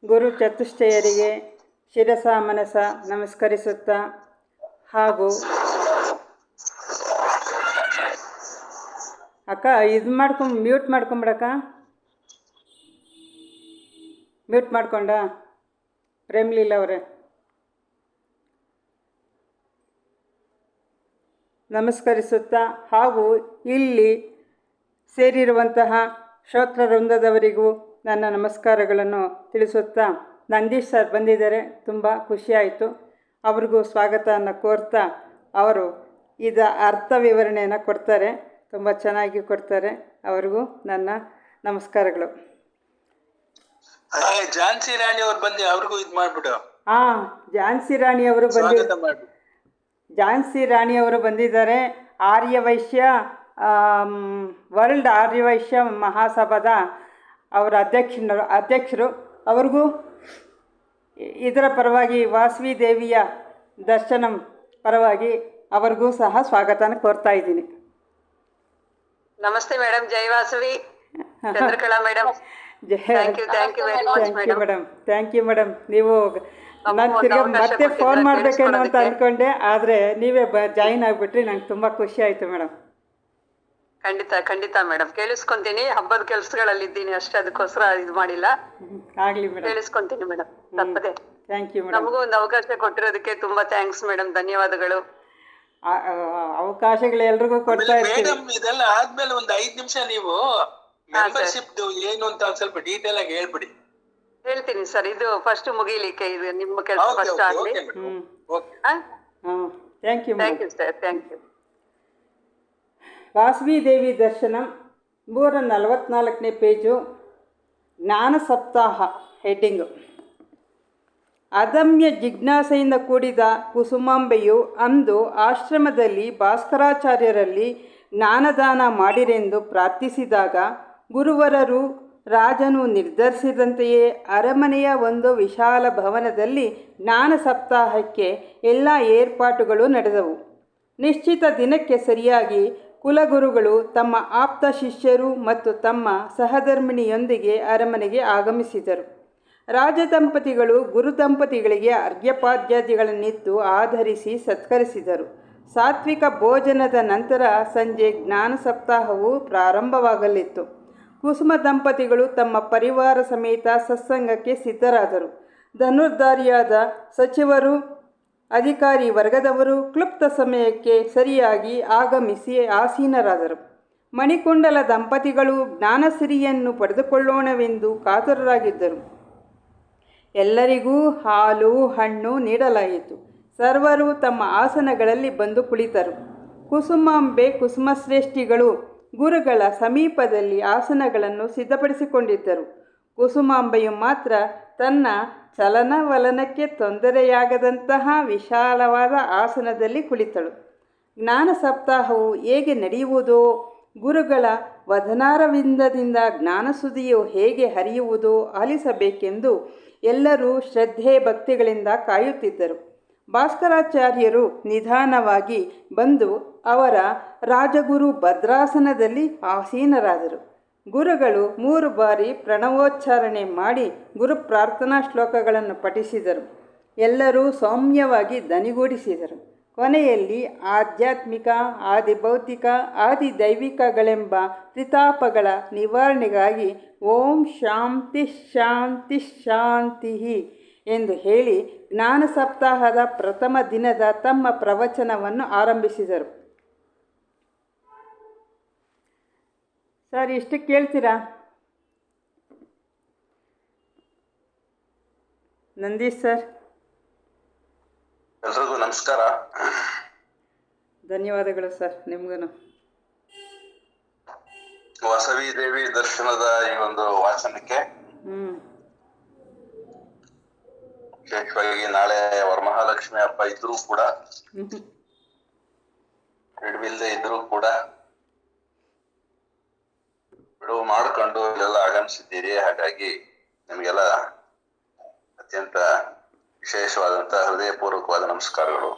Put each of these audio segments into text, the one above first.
ಗುರು ಚತುಷ್ಟಯರಿಗೆ ಶಿರಸ ಮನಸ ನಮಸ್ಕರಿಸುತ್ತಾ ಹಾಗೂ ಅಕ್ಕ ಇದು ಮ್ಯೂಟ್ ಮಾಡ್ಕೊಂಬಿಡಕ್ಕ. ಮ್ಯೂಟ್ ಮಾಡ್ಕೊಂಡ ಪ್ರೇಮ್ಲೀಲ ಅವರೇ ನಮಸ್ಕರಿಸುತ್ತಾ ಹಾಗೂ ಇಲ್ಲಿ ಸೇರಿರುವಂತಹ ಶ್ರೋತೃ ವೃಂದದವರಿಗೂ ನನ್ನ ನಮಸ್ಕಾರಗಳನ್ನು ತಿಳಿಸುತ್ತಾ, ನಂದೀಶ್ ಸರ್ ಬಂದಿದ್ದಾರೆ, ತುಂಬ ಖುಷಿಯಾಯಿತು. ಅವ್ರಿಗೂ ಸ್ವಾಗತವನ್ನು ಕೋರ್ತಾ ಅವರು ಅರ್ಥ ವಿವರಣೆಯನ್ನು ಕೊಡ್ತಾರೆ, ತುಂಬ ಚೆನ್ನಾಗಿ ಕೊಡ್ತಾರೆ. ಅವ್ರಿಗೂ ನನ್ನ ನಮಸ್ಕಾರಗಳು. ಝಾನ್ಸಿ ರಾಣಿ ಅವರು ಬಂದು ಅವ್ರಿಗೂ ಇದು ಮಾಡಿಬಿಡು. ಝಾನ್ಸಿ ರಾಣಿ ಅವರು ಝಾನ್ಸಿ ರಾಣಿ ಅವರು ಬಂದಿದ್ದಾರೆ. ಆರ್ಯವೈಶ್ಯ ವರ್ಲ್ಡ್ ಆರ್ಯವೈಶ್ಯ ಮಹಾಸಭಾದ ಅವರ ಅಧ್ಯಕ್ಷರು. ಅವ್ರಿಗೂ ಇದರ ಪರವಾಗಿ ವಾಸವಿ ದೇವಿಯ ದರ್ಶನಂ ಪರವಾಗಿ ಅವ್ರಿಗೂ ಸಹ ಸ್ವಾಗತನ ಕೋರ್ತಾ ಇದ್ದೀನಿ. ನಮಸ್ತೆ ಮೇಡಮ್. ಜೈ Vasavi. Chandrakala madam. Thank you madam. ನೀವು ನಾನು ತಿರ್ಗಿ ಮತ್ತೆ ಫೋನ್ ಮಾಡಬೇಕೇನೋ ಅಂತ ಅಂದ್ಕೊಂಡೆ, ಆದರೆ ನೀವೇ ಜಾಯಿನ್ ಆಗಿಬಿಟ್ರಿ. ನಂಗೆ ತುಂಬ ಖುಷಿ ಆಯಿತು ಮೇಡಮ್. ಖಂಡಿತ ಮೇಡಮ್, ಕೇಳಿಸ್ಕೊಂತೀನಿ. ಹಬ್ಬದ ಕೆಲಸಗಳಲ್ಲಿ ಇದ್ದೀನಿ ಅಷ್ಟೇ, ಅದಕ್ಕೋಸ್ಕರ ಇದು ಮಾಡಿಲ್ಲ. ಆಗಲಿ ಮೇಡಮ್, ಕೇಳಿಸ್ಕೊಂತೀನಿ ಮೇಡಮ್, ತಪ್ಪದೆ. Thank you madam. ನಮಗೂ ಒಂದು ಅವಕಾಶ ಕೊಟ್ಟಿರೋದಕ್ಕೆ ತುಂಬಾ ಥ್ಯಾಂಕ್ಸ್ ಮೇಡಮ್, ಧನ್ಯವಾದಗಳು. ಅವಕಾಶಗಳು ಎಲ್ರಿಗೂ ಕೊಡ್ತಾ ಇರ್ತೀವಿ. ಇದೆಲ್ಲ ಆದ್ಮೇಲೆ ಒಂದು 5 ನಿಮಿಷ ನೀವು ಮೆಂಬರ್ಶಿಪ್ ಏನು ಅಂತ ಸ್ವಲ್ಪ ಡೀಟೇಲ್ ಆಗಿ ಹೇಳ್ಬಿಡಿ. ಹೇಳ್ತೀನಿ ಸರ್, ಇದು ಫಸ್ಟ್ ಮುಗಿಲಿಕ್ಕೆ, ಇದು ನಿಮ್ಮ ಕೆಲಸ ಫಸ್ಟ್ ಆಗಲಿ. Thank you sir, thank you. Vasavi Devi Darshanam 344ನೇ ಪೇಜು, ಜ್ಞಾನ ಸಪ್ತಾಹ ಹೆಡ್ಡಿಂಗು. ಅದಮ್ಯ ಜಿಜ್ಞಾಸೆಯಿಂದ ಕೂಡಿದ ಕುಸುಮಾಂಬೆಯು ಅಂದು ಆಶ್ರಮದಲ್ಲಿ ಭಾಸ್ಕರಾಚಾರ್ಯರಲ್ಲಿ ಜ್ಞಾನದಾನ ಮಾಡಿರೆಂದು ಪ್ರಾರ್ಥಿಸಿದಾಗ ಗುರುವರರು ರಾಜನು ನಿರ್ಧರಿಸಿದಂತೆಯೇ ಅರಮನೆಯ ಒಂದು ವಿಶಾಲ ಭವನದಲ್ಲಿ ಜ್ಞಾನ ಸಪ್ತಾಹಕ್ಕೆ ಎಲ್ಲ ಏರ್ಪಾಟುಗಳು ನಡೆದವು. ನಿಶ್ಚಿತ ದಿನಕ್ಕೆ ಸರಿಯಾಗಿ ಕುಲಗುರುಗಳು ತಮ್ಮ ಆಪ್ತ ಶಿಷ್ಯರು ಮತ್ತು ತಮ್ಮ ಸಹಧರ್ಮಿಣಿಯೊಂದಿಗೆ ಅರಮನೆಗೆ ಆಗಮಿಸಿದರು. ರಾಜದಂಪತಿಗಳು ಗುರುದಂಪತಿಗಳಿಗೆ ಅರ್ಘ್ಯಪಾದ್ಯಾದಿಗಳನ್ನಿತ್ತು ಆಧರಿಸಿ ಸತ್ಕರಿಸಿದರು. ಸಾತ್ವಿಕ ಭೋಜನದ ನಂತರ ಸಂಜೆ ಜ್ಞಾನ ಸಪ್ತಾಹವು ಪ್ರಾರಂಭವಾಗಲಿತ್ತು. ಕುಸುಮ ದಂಪತಿಗಳು ತಮ್ಮ ಪರಿವಾರ ಸಮೇತ ಸತ್ಸಂಗಕ್ಕೆ ಸಿದ್ಧರಾದರು. ಧನುರ್ಧಾರಿಯಾದ ಸಚಿವರು, ಅಧಿಕಾರಿ ವರ್ಗದವರು ಕ್ಲುಪ್ತ ಸಮಯಕ್ಕೆ ಸರಿಯಾಗಿ ಆಗಮಿಸಿ ಆಸೀನರಾದರು. ಮಣಿಕುಂಡಲ ದಂಪತಿಗಳು ಜ್ಞಾನಸಿರಿಯನ್ನು ಪಡೆದುಕೊಳ್ಳೋಣವೆಂದು ಕಾತುರರಾಗಿದ್ದರು. ಎಲ್ಲರಿಗೂ ಹಾಲು ಹಣ್ಣು ನೀಡಲಾಯಿತು. ಸರ್ವರು ತಮ್ಮ ಆಸನಗಳಲ್ಲಿ ಬಂದು ಕುಳಿತರು. ಕುಸುಮಾಂಬೆ ಕುಸುಮಶ್ರೇಷ್ಠಿಗಳು ಗುರುಗಳ ಸಮೀಪದಲ್ಲಿ ಆಸನಗಳನ್ನು ಸಿದ್ಧಪಡಿಸಿಕೊಂಡಿದ್ದರು. ಕುಸುಮಾಂಬೆಯು ಮಾತ್ರ ತನ್ನ ಚಲನವಲನಕ್ಕೆ ತೊಂದರೆಯಾಗದಂತಹ ವಿಶಾಲವಾದ ಆಸನದಲ್ಲಿ ಕುಳಿತಳು. ಜ್ಞಾನ ಸಪ್ತಾಹವು ಹೇಗೆ ನಡೆಯುವುದೋ, ಗುರುಗಳ ವದನಾರವಿಂದದಿಂದ ಜ್ಞಾನಸುದಿಯು ಹೇಗೆ ಹರಿಯುವುದೋ ಆಲಿಸಬೇಕೆಂದು ಎಲ್ಲರೂ ಶ್ರದ್ಧೆ ಭಕ್ತಿಗಳಿಂದ ಕಾಯುತ್ತಿದ್ದರು. ಭಾಸ್ಕರಾಚಾರ್ಯರು ನಿಧಾನವಾಗಿ ಬಂದು ಅವರ ರಾಜಗುರು ಭದ್ರಾಸನದಲ್ಲಿ ಆಸೀನರಾದರು. ಗುರುಗಳು 3 ಬಾರಿ ಪ್ರಣವೋಚ್ಚಾರಣೆ ಮಾಡಿ ಗುರು ಪ್ರಾರ್ಥನಾ ಶ್ಲೋಕಗಳನ್ನು ಪಠಿಸಿದರು. ಎಲ್ಲರೂ ಸೌಮ್ಯವಾಗಿ ದನಿಗೂಡಿಸಿದರು. ಕೊನೆಯಲ್ಲಿ ಆಧ್ಯಾತ್ಮಿಕ, ಆದಿಭೌತಿಕ, ಆದಿದೈವಿಕಗಳೆಂಬ ತ್ರಿತಾಪಗಳ ನಿವಾರಣೆಗಾಗಿ ಓಂ ಶಾಂತಿ ಶಾಂತಿ ಶಾಂತಿ ಎಂದು ಹೇಳಿ ಜ್ಞಾನ ಸಪ್ತಾಹದ ಪ್ರಥಮ ದಿನದ ತಮ್ಮ ಪ್ರವಚನವನ್ನು ಆರಂಭಿಸಿದರು. ಸರ್, ಇಷ್ಟು ಕೇಳ್ತೀರಾ? ನಂದೀಶ್ ಸರ್. ಎಲ್ರಿಗೂ ನಮಸ್ಕಾರ. ಧನ್ಯವಾದಗಳು ಸರ್, ನಿಮ್ಗೂ. ವಾಸವಿ ದೇವಿ ದರ್ಶನದ ಈ ಒಂದು ವಾಚನಕ್ಕೆ ವಿಶೇಷವಾಗಿ ನಾಳೆ ವರಮಹಾಲಕ್ಷ್ಮಿ ಹಬ್ಬ ಇದ್ರೂ ಕೂಡ, ಬಿಡುವಿಲ್ಲದೆ ಇದ್ರೂ ಕೂಡ ಬಿಡುವು ಮಾಡಿಕೊಂಡು ಇಲ್ಲೆಲ್ಲ ಆಗಮಿಸಿದ್ದೀರಿ. ಹಾಗಾಗಿ ನಿಮಗೆಲ್ಲ ಅತ್ಯಂತ ವಿಶೇಷವಾದಂತಹ ಹೃದಯಪೂರ್ವಕವಾದ ನಮಸ್ಕಾರಗಳು.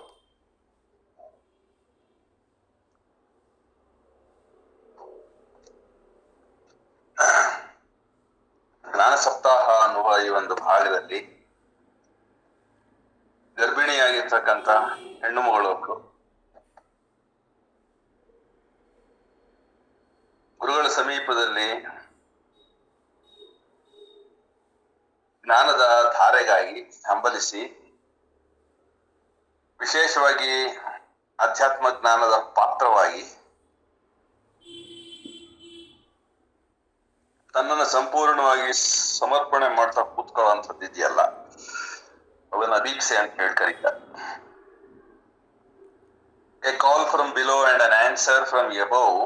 ಜ್ಞಾನ ಸಪ್ತಾಹ ಅನ್ನುವ ಈ ಒಂದು ಭಾಗದಲ್ಲಿ ಗರ್ಭಿಣಿಯಾಗಿರ್ತಕ್ಕಂಥ ಹೆಣ್ಣು ಮಗಳೊಬ್ಳು ಗುರುಗಳ ಸಮೀಪದಲ್ಲಿ ಜ್ಞಾನದ ಧಾರೆಗಾಗಿ ಹಂಬಲಿಸಿ, ವಿಶೇಷವಾಗಿ ಅಧ್ಯಾತ್ಮ ಜ್ಞಾನದ ಪಾತ್ರವಾಗಿ ತನ್ನನ್ನು ಸಂಪೂರ್ಣವಾಗಿ ಸಮರ್ಪಣೆ ಮಾಡ್ತಾ ಕೂತ್ಕೊಳ್ಳುವಂಥದ್ದು ಇದೆಯಲ್ಲ, ಅವನ ಅಭೀಪ್ಸೆ ಅಂತ ಹೇಳಿ ಕರೀತಾರೆ. A call from below and an answer from above,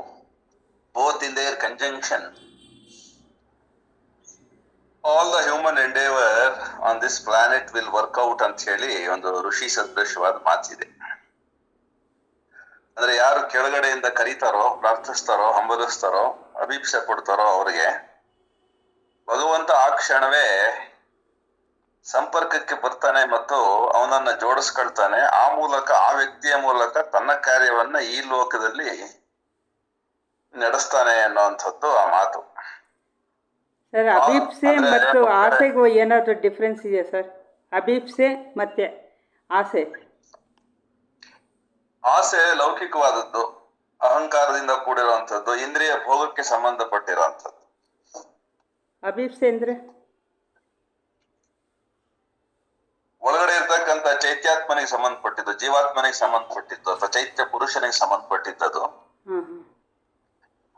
both in their conjunction. All the human endeavor on this planet will work out ಅಂತ ಹೇಳಿ ಒಂದು ಋಷಿ ಸದೃಶವಾದ ಮಾತಿದೆ. ಅಂದ್ರೆ ಯಾರು ಕೆಳಗಡೆಯಿಂದ ಕರೀತಾರೋ, ಪ್ರಾರ್ಥಿಸ್ತಾರೋ, ಹಂಬಲಿಸ್ತಾರೋ, ಅಭೀಪ್ಸೆ ಪಡ್ತಾರೋ ಅವರಿಗೆ ಭಗವಂತ ಆ ಕ್ಷಣವೇ ಸಂಪರ್ಕಕ್ಕೆ ಬರ್ತಾನೆ ಮತ್ತು ಅವನನ್ನ ಜೋಡಿಸ್ಕೊಳ್ತಾನೆ. ಆ ಮೂಲಕ, ಆ ವ್ಯಕ್ತಿಯ ಮೂಲಕ ತನ್ನ ಕಾರ್ಯವನ್ನ ಈ ಲೋಕದಲ್ಲಿ ನಡೆಸ್ತಾನೆ ಅನ್ನುವಂಥದ್ದು ಆ ಮಾತು. ಸರ್, ಅಭೀಪ್ಸೆ ಮತ್ತು ಆಸೆಗೂ ಏನಾದರೂ ಡಿಫ್ರೆನ್ಸ್ ಇದೆಯಾ ಸರ್? ಅಭೀಪ್ಸೆ ಮತ್ತೆ ಆಸೆ. ಆಸೆ ಲೌಕಿಕವಾದದ್ದು, ಅಹಂಕಾರದಿಂದ ಕೂಡಿರುವಂಥದ್ದು, ಇಂದ್ರಿಯ ಭೋಗಕ್ಕೆ ಸಂಬಂಧಪಟ್ಟಿರುವಂಥದ್ದು. ಅಭೀಪ್ಸೆ ಅಂದ್ರೆ ಒಳಗಡೆ ಇರ್ತಕ್ಕಂಥ ಚೈತ್ಯಾತ್ಮನಿಗೆ ಸಂಬಂಧಪಟ್ಟಿದ್ದು, ಜೀವಾತ್ಮನಿಗೆ ಸಂಬಂಧಪಟ್ಟಿದ್ದು, ಅಥವಾ ಚೈತ್ಯ ಪುರುಷನಿಗೆ ಸಂಬಂಧಪಟ್ಟಿದ್ದದು.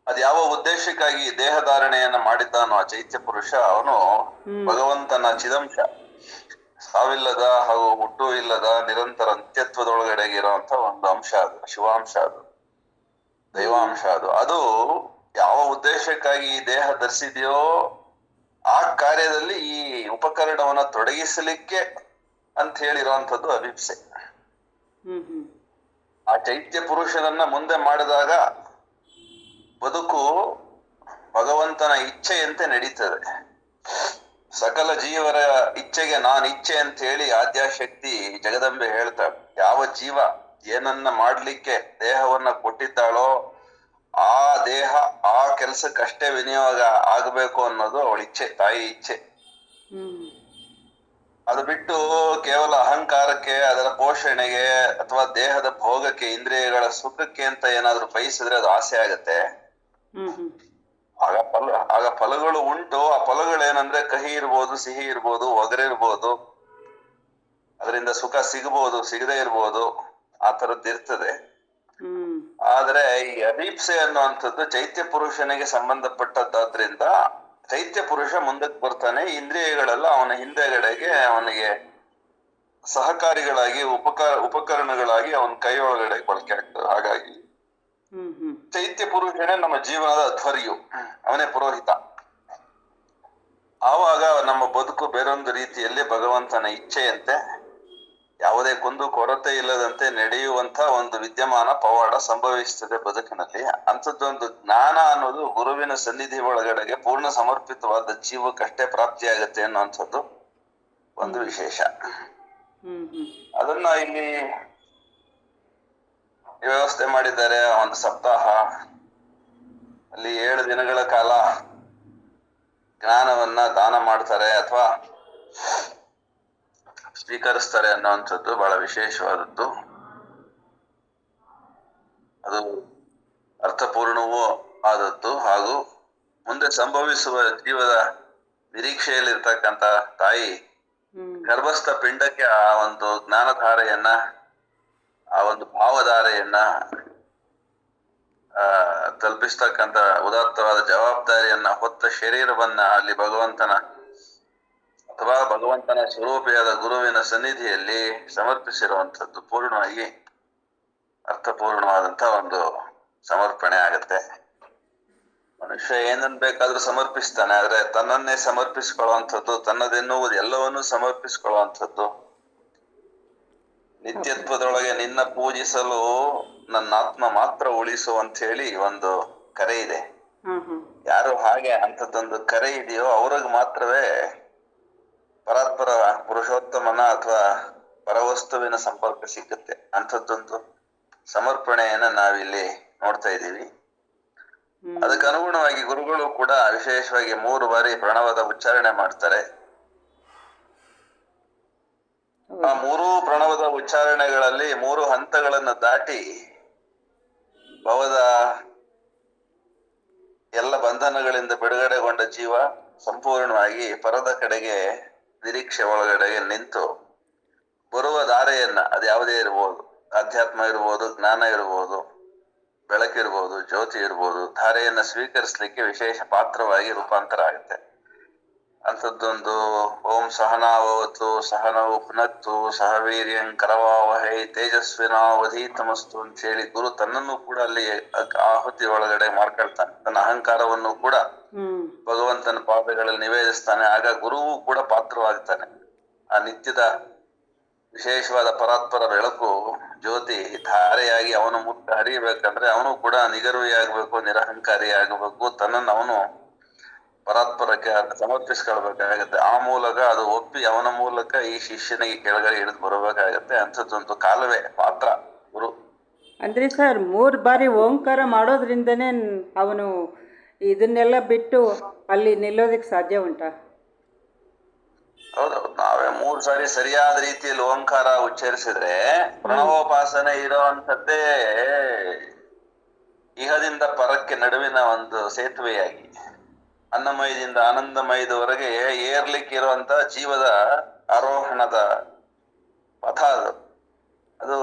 ಅದು ಯಾವ ಉದ್ದೇಶಕ್ಕಾಗಿ ದೇಹಧಾರಣೆಯನ್ನ ಮಾಡಿದ್ದಾನೋ ಆ ಚೈತ್ಯ ಪುರುಷ, ಅವನು ಭಗವಂತನ ಚಿದಂಶ, ಸಾವಿಲ್ಲದ ಹಾಗೂ ಹುಟ್ಟು ಇಲ್ಲದ ನಿರಂತರ ನಿತ್ಯತ್ವದೊಳಗಡೆಗೆ ಇರುವಂತ ಒಂದು ಅಂಶ ಅದು, ಶಿವಾಂಶ ಅದು, ದೈವಾಂಶ ಅದು. ಅದು ಯಾವ ಉದ್ದೇಶಕ್ಕಾಗಿ ಈ ದೇಹ ಧರಿಸಿದೆಯೋ ಆ ಕಾರ್ಯದಲ್ಲಿ ಈ ಉಪಕರಣವನ್ನ ತೊಡಗಿಸಲಿಕ್ಕೆ ಅಂತ ಹೇಳಿರುವಂಥದ್ದು ಅಭಿಪ್ಸೆ. ಆ ಚೈತ್ಯ ಪುರುಷನನ್ನ ಮುಂದೆ ಮಾಡಿದಾಗ ಬದುಕು ಭಗವಂತನ ಇಚ್ಛೆಯಂತೆ ನಡೀತದೆ. ಸಕಲ ಜೀವರ ಇಚ್ಛೆಗೆ ನಾನು ಇಚ್ಛೆ ಅಂತ ಹೇಳಿ ಆದ್ಯಾಶಕ್ತಿ ಜಗದಂಬೆ ಹೇಳ್ತಾಳೆ. ಯಾವ ಜೀವ ಏನನ್ನ ಮಾಡ್ಲಿಕ್ಕೆ ದೇಹವನ್ನ ಕೊಟ್ಟಿದ್ದಾಳೋ ಆ ದೇಹ ಆ ಕೆಲ್ಸಕ್ಕಷ್ಟೇ ವಿನಿಯೋಗ ಆಗಬೇಕು ಅನ್ನೋದು ಅವಳ ಇಚ್ಛೆ, ತಾಯಿ ಇಚ್ಛೆ. ಅದು ಬಿಟ್ಟು ಕೇವಲ ಅಹಂಕಾರಕ್ಕೆ, ಅದರ ಪೋಷಣೆಗೆ ಅಥವಾ ದೇಹದ ಭೋಗಕ್ಕೆ, ಇಂದ್ರಿಯಗಳ ಸುಖಕ್ಕೆ ಅಂತ ಏನಾದ್ರೂ ಬಯಸಿದ್ರೆ ಅದು ಆಸೆ ಆಗತ್ತೆ. ಆಗ ಫಲಗಳು ಉಂಟು. ಆ ಫಲಗಳೇನಂದ್ರೆ ಕಹಿ ಇರ್ಬೋದು, ಸಿಹಿ ಇರ್ಬೋದು, ಒಗರಿರ್ಬೋದು, ಅದರಿಂದ ಸುಖ ಸಿಗಬಹುದು, ಸಿಗದೆ ಇರ್ಬೋದು, ಆ ತರದ್ದು ಇರ್ತದೆ. ಆದ್ರೆ ಈ ಅಭೀಪ್ಸೆ ಅನ್ನುವಂಥದ್ದು ಚೈತ್ಯ ಪುರುಷನಿಗೆ ಸಂಬಂಧಪಟ್ಟದ್ದಾದ್ರಿಂದ ಚೈತ್ಯ ಪುರುಷ ಮುಂದಕ್ಕೆ ಬರ್ತಾನೆ. ಇಂದ್ರಿಯಗಳೆಲ್ಲ ಅವನ ಹಿಂದೆಗಡೆಗೆ ಅವನಿಗೆ ಸಹಕಾರಿಗಳಾಗಿ, ಉಪಕರಣಗಳಾಗಿ ಅವನ ಕೈ ಒಳಗಡೆ ಬಳಕೆ ಆಗ್ತದೆ. ಹಾಗಾಗಿ ಚೈತ್ಯ ಪುರುಷನೇ ನಮ್ಮ ಜೀವನದ ಧ್ವರ್ಯು, ಅವನೇ ಪುರೋಹಿತ. ಆವಾಗ ನಮ್ಮ ಬದುಕು ಬೇರೊಂದು ರೀತಿಯಲ್ಲಿ ಭಗವಂತನ ಇಚ್ಛೆಯಂತೆ, ಯಾವುದೇ ಕುಂದು ಕೊರತೆ ಇಲ್ಲದಂತೆ ನಡೆಯುವಂತ ಒಂದು ವಿದ್ಯಮಾನ, ಪವಾಡ ಸಂಭವಿಸ್ತದೆ ಬದುಕಿನಲ್ಲಿ. ಅಂಥದ್ದೊಂದು ಜ್ಞಾನ ಅನ್ನೋದು ಗುರುವಿನ ಸನ್ನಿಧಿ ಒಳಗಡೆಗೆ ಪೂರ್ಣ ಸಮರ್ಪಿತವಾದ ಜೀವಕ್ಕಷ್ಟೇ ಪ್ರಾಪ್ತಿಯಾಗತ್ತೆ ಅನ್ನುವಂಥದ್ದು ಒಂದು ವಿಶೇಷ. ಅದನ್ನ ಇಲ್ಲಿ ವ್ಯವಸ್ಥೆ ಮಾಡಿದ್ದಾರೆ. ಒಂದು ಸಪ್ತಾಹ ಅಲ್ಲಿ 7 ದಿನಗಳ ಕಾಲ ಜ್ಞಾನವನ್ನ ದಾನ ಮಾಡ್ತಾರೆ ಅಥವಾ ಸ್ವೀಕರಿಸ್ತಾರೆ ಅನ್ನುವಂಥದ್ದು ಬಹಳ ವಿಶೇಷವಾದದ್ದು. ಅದು ಅರ್ಥಪೂರ್ಣವೂ ಆದದ್ದು ಹಾಗೂ ಮುಂದೆ ಸಂಭವಿಸುವ ಜೀವದ ನಿರೀಕ್ಷೆಯಲ್ಲಿರ್ತಕ್ಕಂಥ ತಾಯಿ ಗರ್ಭಸ್ಥ ಪಿಂಡಕ್ಕೆ ಆ ಒಂದು ಜ್ಞಾನಧಾರೆಯನ್ನ, ಆ ಒಂದು ಭಾವಧಾರೆಯನ್ನ ತಲುಪಿಸ್ತಕ್ಕಂಥ ಉದಾತ್ತವಾದ ಜವಾಬ್ದಾರಿಯನ್ನ ಹೊತ್ತ ಶರೀರವನ್ನ ಅಲ್ಲಿ ಭಗವಂತನ ಅಥವಾ ಭಗವಂತನ ಸ್ವರೂಪಿಯಾದ ಗುರುವಿನ ಸನ್ನಿಧಿಯಲ್ಲಿ ಸಮರ್ಪಿಸಿರುವಂಥದ್ದು ಪೂರ್ಣವಾಗಿ ಅರ್ಥಪೂರ್ಣವಾದಂತ ಒಂದು ಸಮರ್ಪಣೆ ಆಗತ್ತೆ. ಮನುಷ್ಯ ಏನನ್ ಬೇಕಾದ್ರೂ ಸಮರ್ಪಿಸ್ತಾನೆ, ಆದ್ರೆ ತನ್ನನ್ನೇ ಸಮರ್ಪಿಸ್ಕೊಳ್ಳುವಂಥದ್ದು, ತನ್ನದೆನ್ನುವುದು ಎಲ್ಲವನ್ನೂ ಸಮರ್ಪಿಸ್ಕೊಳ್ಳುವಂಥದ್ದು, ನಿತ್ಯತ್ವದೊಳಗೆ ನಿನ್ನ ಪೂಜಿಸಲು ನನ್ನ ಆತ್ಮ ಮಾತ್ರ ಉಳಿಸು ಅಂತ ಹೇಳಿ ಒಂದು ಕರೆ ಇದೆ. ಯಾರು ಹಾಗೆ ಅಂಥದ್ದೊಂದು ಕರೆ ಇದೆಯೋ ಅವ್ರಿಗೆ ಮಾತ್ರವೇ ಪರಾತ್ಪರ ಪುರುಷೋತ್ತಮನ ಅಥವಾ ಪರವಸ್ತುವಿನ ಸಂಪರ್ಕ ಸಿಗುತ್ತೆ. ಅಂಥದ್ದೊಂದು ಸಮರ್ಪಣೆಯನ್ನ ನಾವಿಲ್ಲಿ ನೋಡ್ತಾ ಇದ್ದೀವಿ. ಅದಕ್ಕೆ ಅನುಗುಣವಾಗಿ ಗುರುಗಳು ಕೂಡ ವಿಶೇಷವಾಗಿ 3 ಬಾರಿ ಪ್ರಣವದ ಉಚ್ಚಾರಣೆ ಮಾಡ್ತಾರೆ. ಆ 3 ಪ್ರಣವದ ಉಚ್ಚಾರಣೆಗಳಲ್ಲಿ 3 ಹಂತಗಳನ್ನು ದಾಟಿ ಭವದ ಎಲ್ಲ ಬಂಧನಗಳಿಂದ ಬಿಡುಗಡೆಗೊಂಡ ಜೀವ ಸಂಪೂರ್ಣವಾಗಿ ಪರದ ಕಡೆಗೆ ನಿರೀಕ್ಷೆ ಒಳಗಡೆಗೆ ನಿಂತು ಬರುವ ದಾರೆಯನ್ನ, ಅದು ಯಾವುದೇ ಇರ್ಬೋದು, ಅಧ್ಯಾತ್ಮ ಇರ್ಬೋದು, ಜ್ಞಾನ ಇರ್ಬೋದು, ಬೆಳಕಿರ್ಬೋದು, ಜ್ಯೋತಿ ಇರ್ಬೋದು, ಧಾರೆಯನ್ನ ಸ್ವೀಕರಿಸಲಿಕ್ಕೆ ವಿಶೇಷ ಪಾತ್ರವಾಗಿ ರೂಪಾಂತರ ಆಗುತ್ತೆ. ಅಂಥದ್ದೊಂದು ಓಂ ಸಹನಾವವತು ಸಹನೌ ಪುನಕ್ತು ಸಹ ವೀರ್ಯಂ ಕರವಾವಹೈ ತೇಜಸ್ವಿನಾವಧೀತಮಸ್ತು ಅಂತ ಹೇಳಿ ಗುರು ತನ್ನನ್ನು ಕೂಡ ಅಲ್ಲಿ ಆಹುತಿ ಒಳಗಡೆ ಮಾಡ್ಕೊಳ್ತಾನೆ. ತನ್ನ ಅಹಂಕಾರವನ್ನು ಕೂಡ ಭಗವಂತನ ಪಾದಗಳಲ್ಲಿ ನಿವೇದಿಸ್ತಾನೆ. ಆಗ ಗುರುವು ಕೂಡ ಪಾತ್ರವಾಗ್ತಾನೆ. ಆ ನಿತ್ಯದ ವಿಶೇಷವಾದ ಪರಾತ್ಪರ ಬೆಳಕು ಜ್ಯೋತಿ ಧಾರೆಯಾಗಿ ಅವನು ಮುಟ್ಟ ಹರಿಯಬೇಕಂದ್ರೆ ಅವನು ಕೂಡ ನಿಗರ್ವಿಯಾಗಬೇಕು, ನಿರಹಂಕಾರಿ ಆಗಬೇಕು, ತನ್ನನ್ನು ಅವನು ಪರಾತ್ಪರಕ್ಕೆ ಸಮರ್ಪಿಸ್ಕೊಳ್ಬೇಕಾಗತ್ತೆ. ಆ ಮೂಲಕ ಅದು ಒಪ್ಪಿ ಅವನ ಮೂಲಕ ಈ ಶಿಷ್ಯನಿಗೆ ಕೆಳಗಡೆ ಇಳಿದು ಬರಬೇಕಾಗತ್ತೆ. ಅಂಥದ್ದೊಂದು ಕಾಲವೇ ಪಾತ್ರ ಗುರು. ಅಂದರೆ ಸರ್ 3 ಬಾರಿ ಓಂಕಾರ ಮಾಡೋದ್ರಿಂದನೇ ಅವನು ಇದನ್ನೆಲ್ಲ ಬಿಟ್ಟು ಅಲ್ಲಿ ನಿಲ್ಲೋದಕ್ಕೆ ಸಾಧ್ಯ ಉಂಟಾ? ಹೌದೌದು. ನಾವೇ 3 ಸಾರಿ ಸರಿಯಾದ ರೀತಿಯಲ್ಲಿ ಓಂಕಾರ ಉಚ್ಚರಿಸಿದ್ರೆ ಪ್ರಣವೋಪಾಸನೆ ಇರುವಂಥದ್ದೇ ಇಹದಿಂದ ಪರಕ್ಕೆ ನಡುವಿನ ಒಂದು ಸೇತುವೆಯಾಗಿ ಅನ್ನಮಯದಿಂದ ಆನಂದಮಯದವರೆಗೆ ಏರ್ಲಿಕ್ಕೆ ಇರುವಂತ ಜೀವದ ಆರೋಹಣದ ಪಥ ಅದು.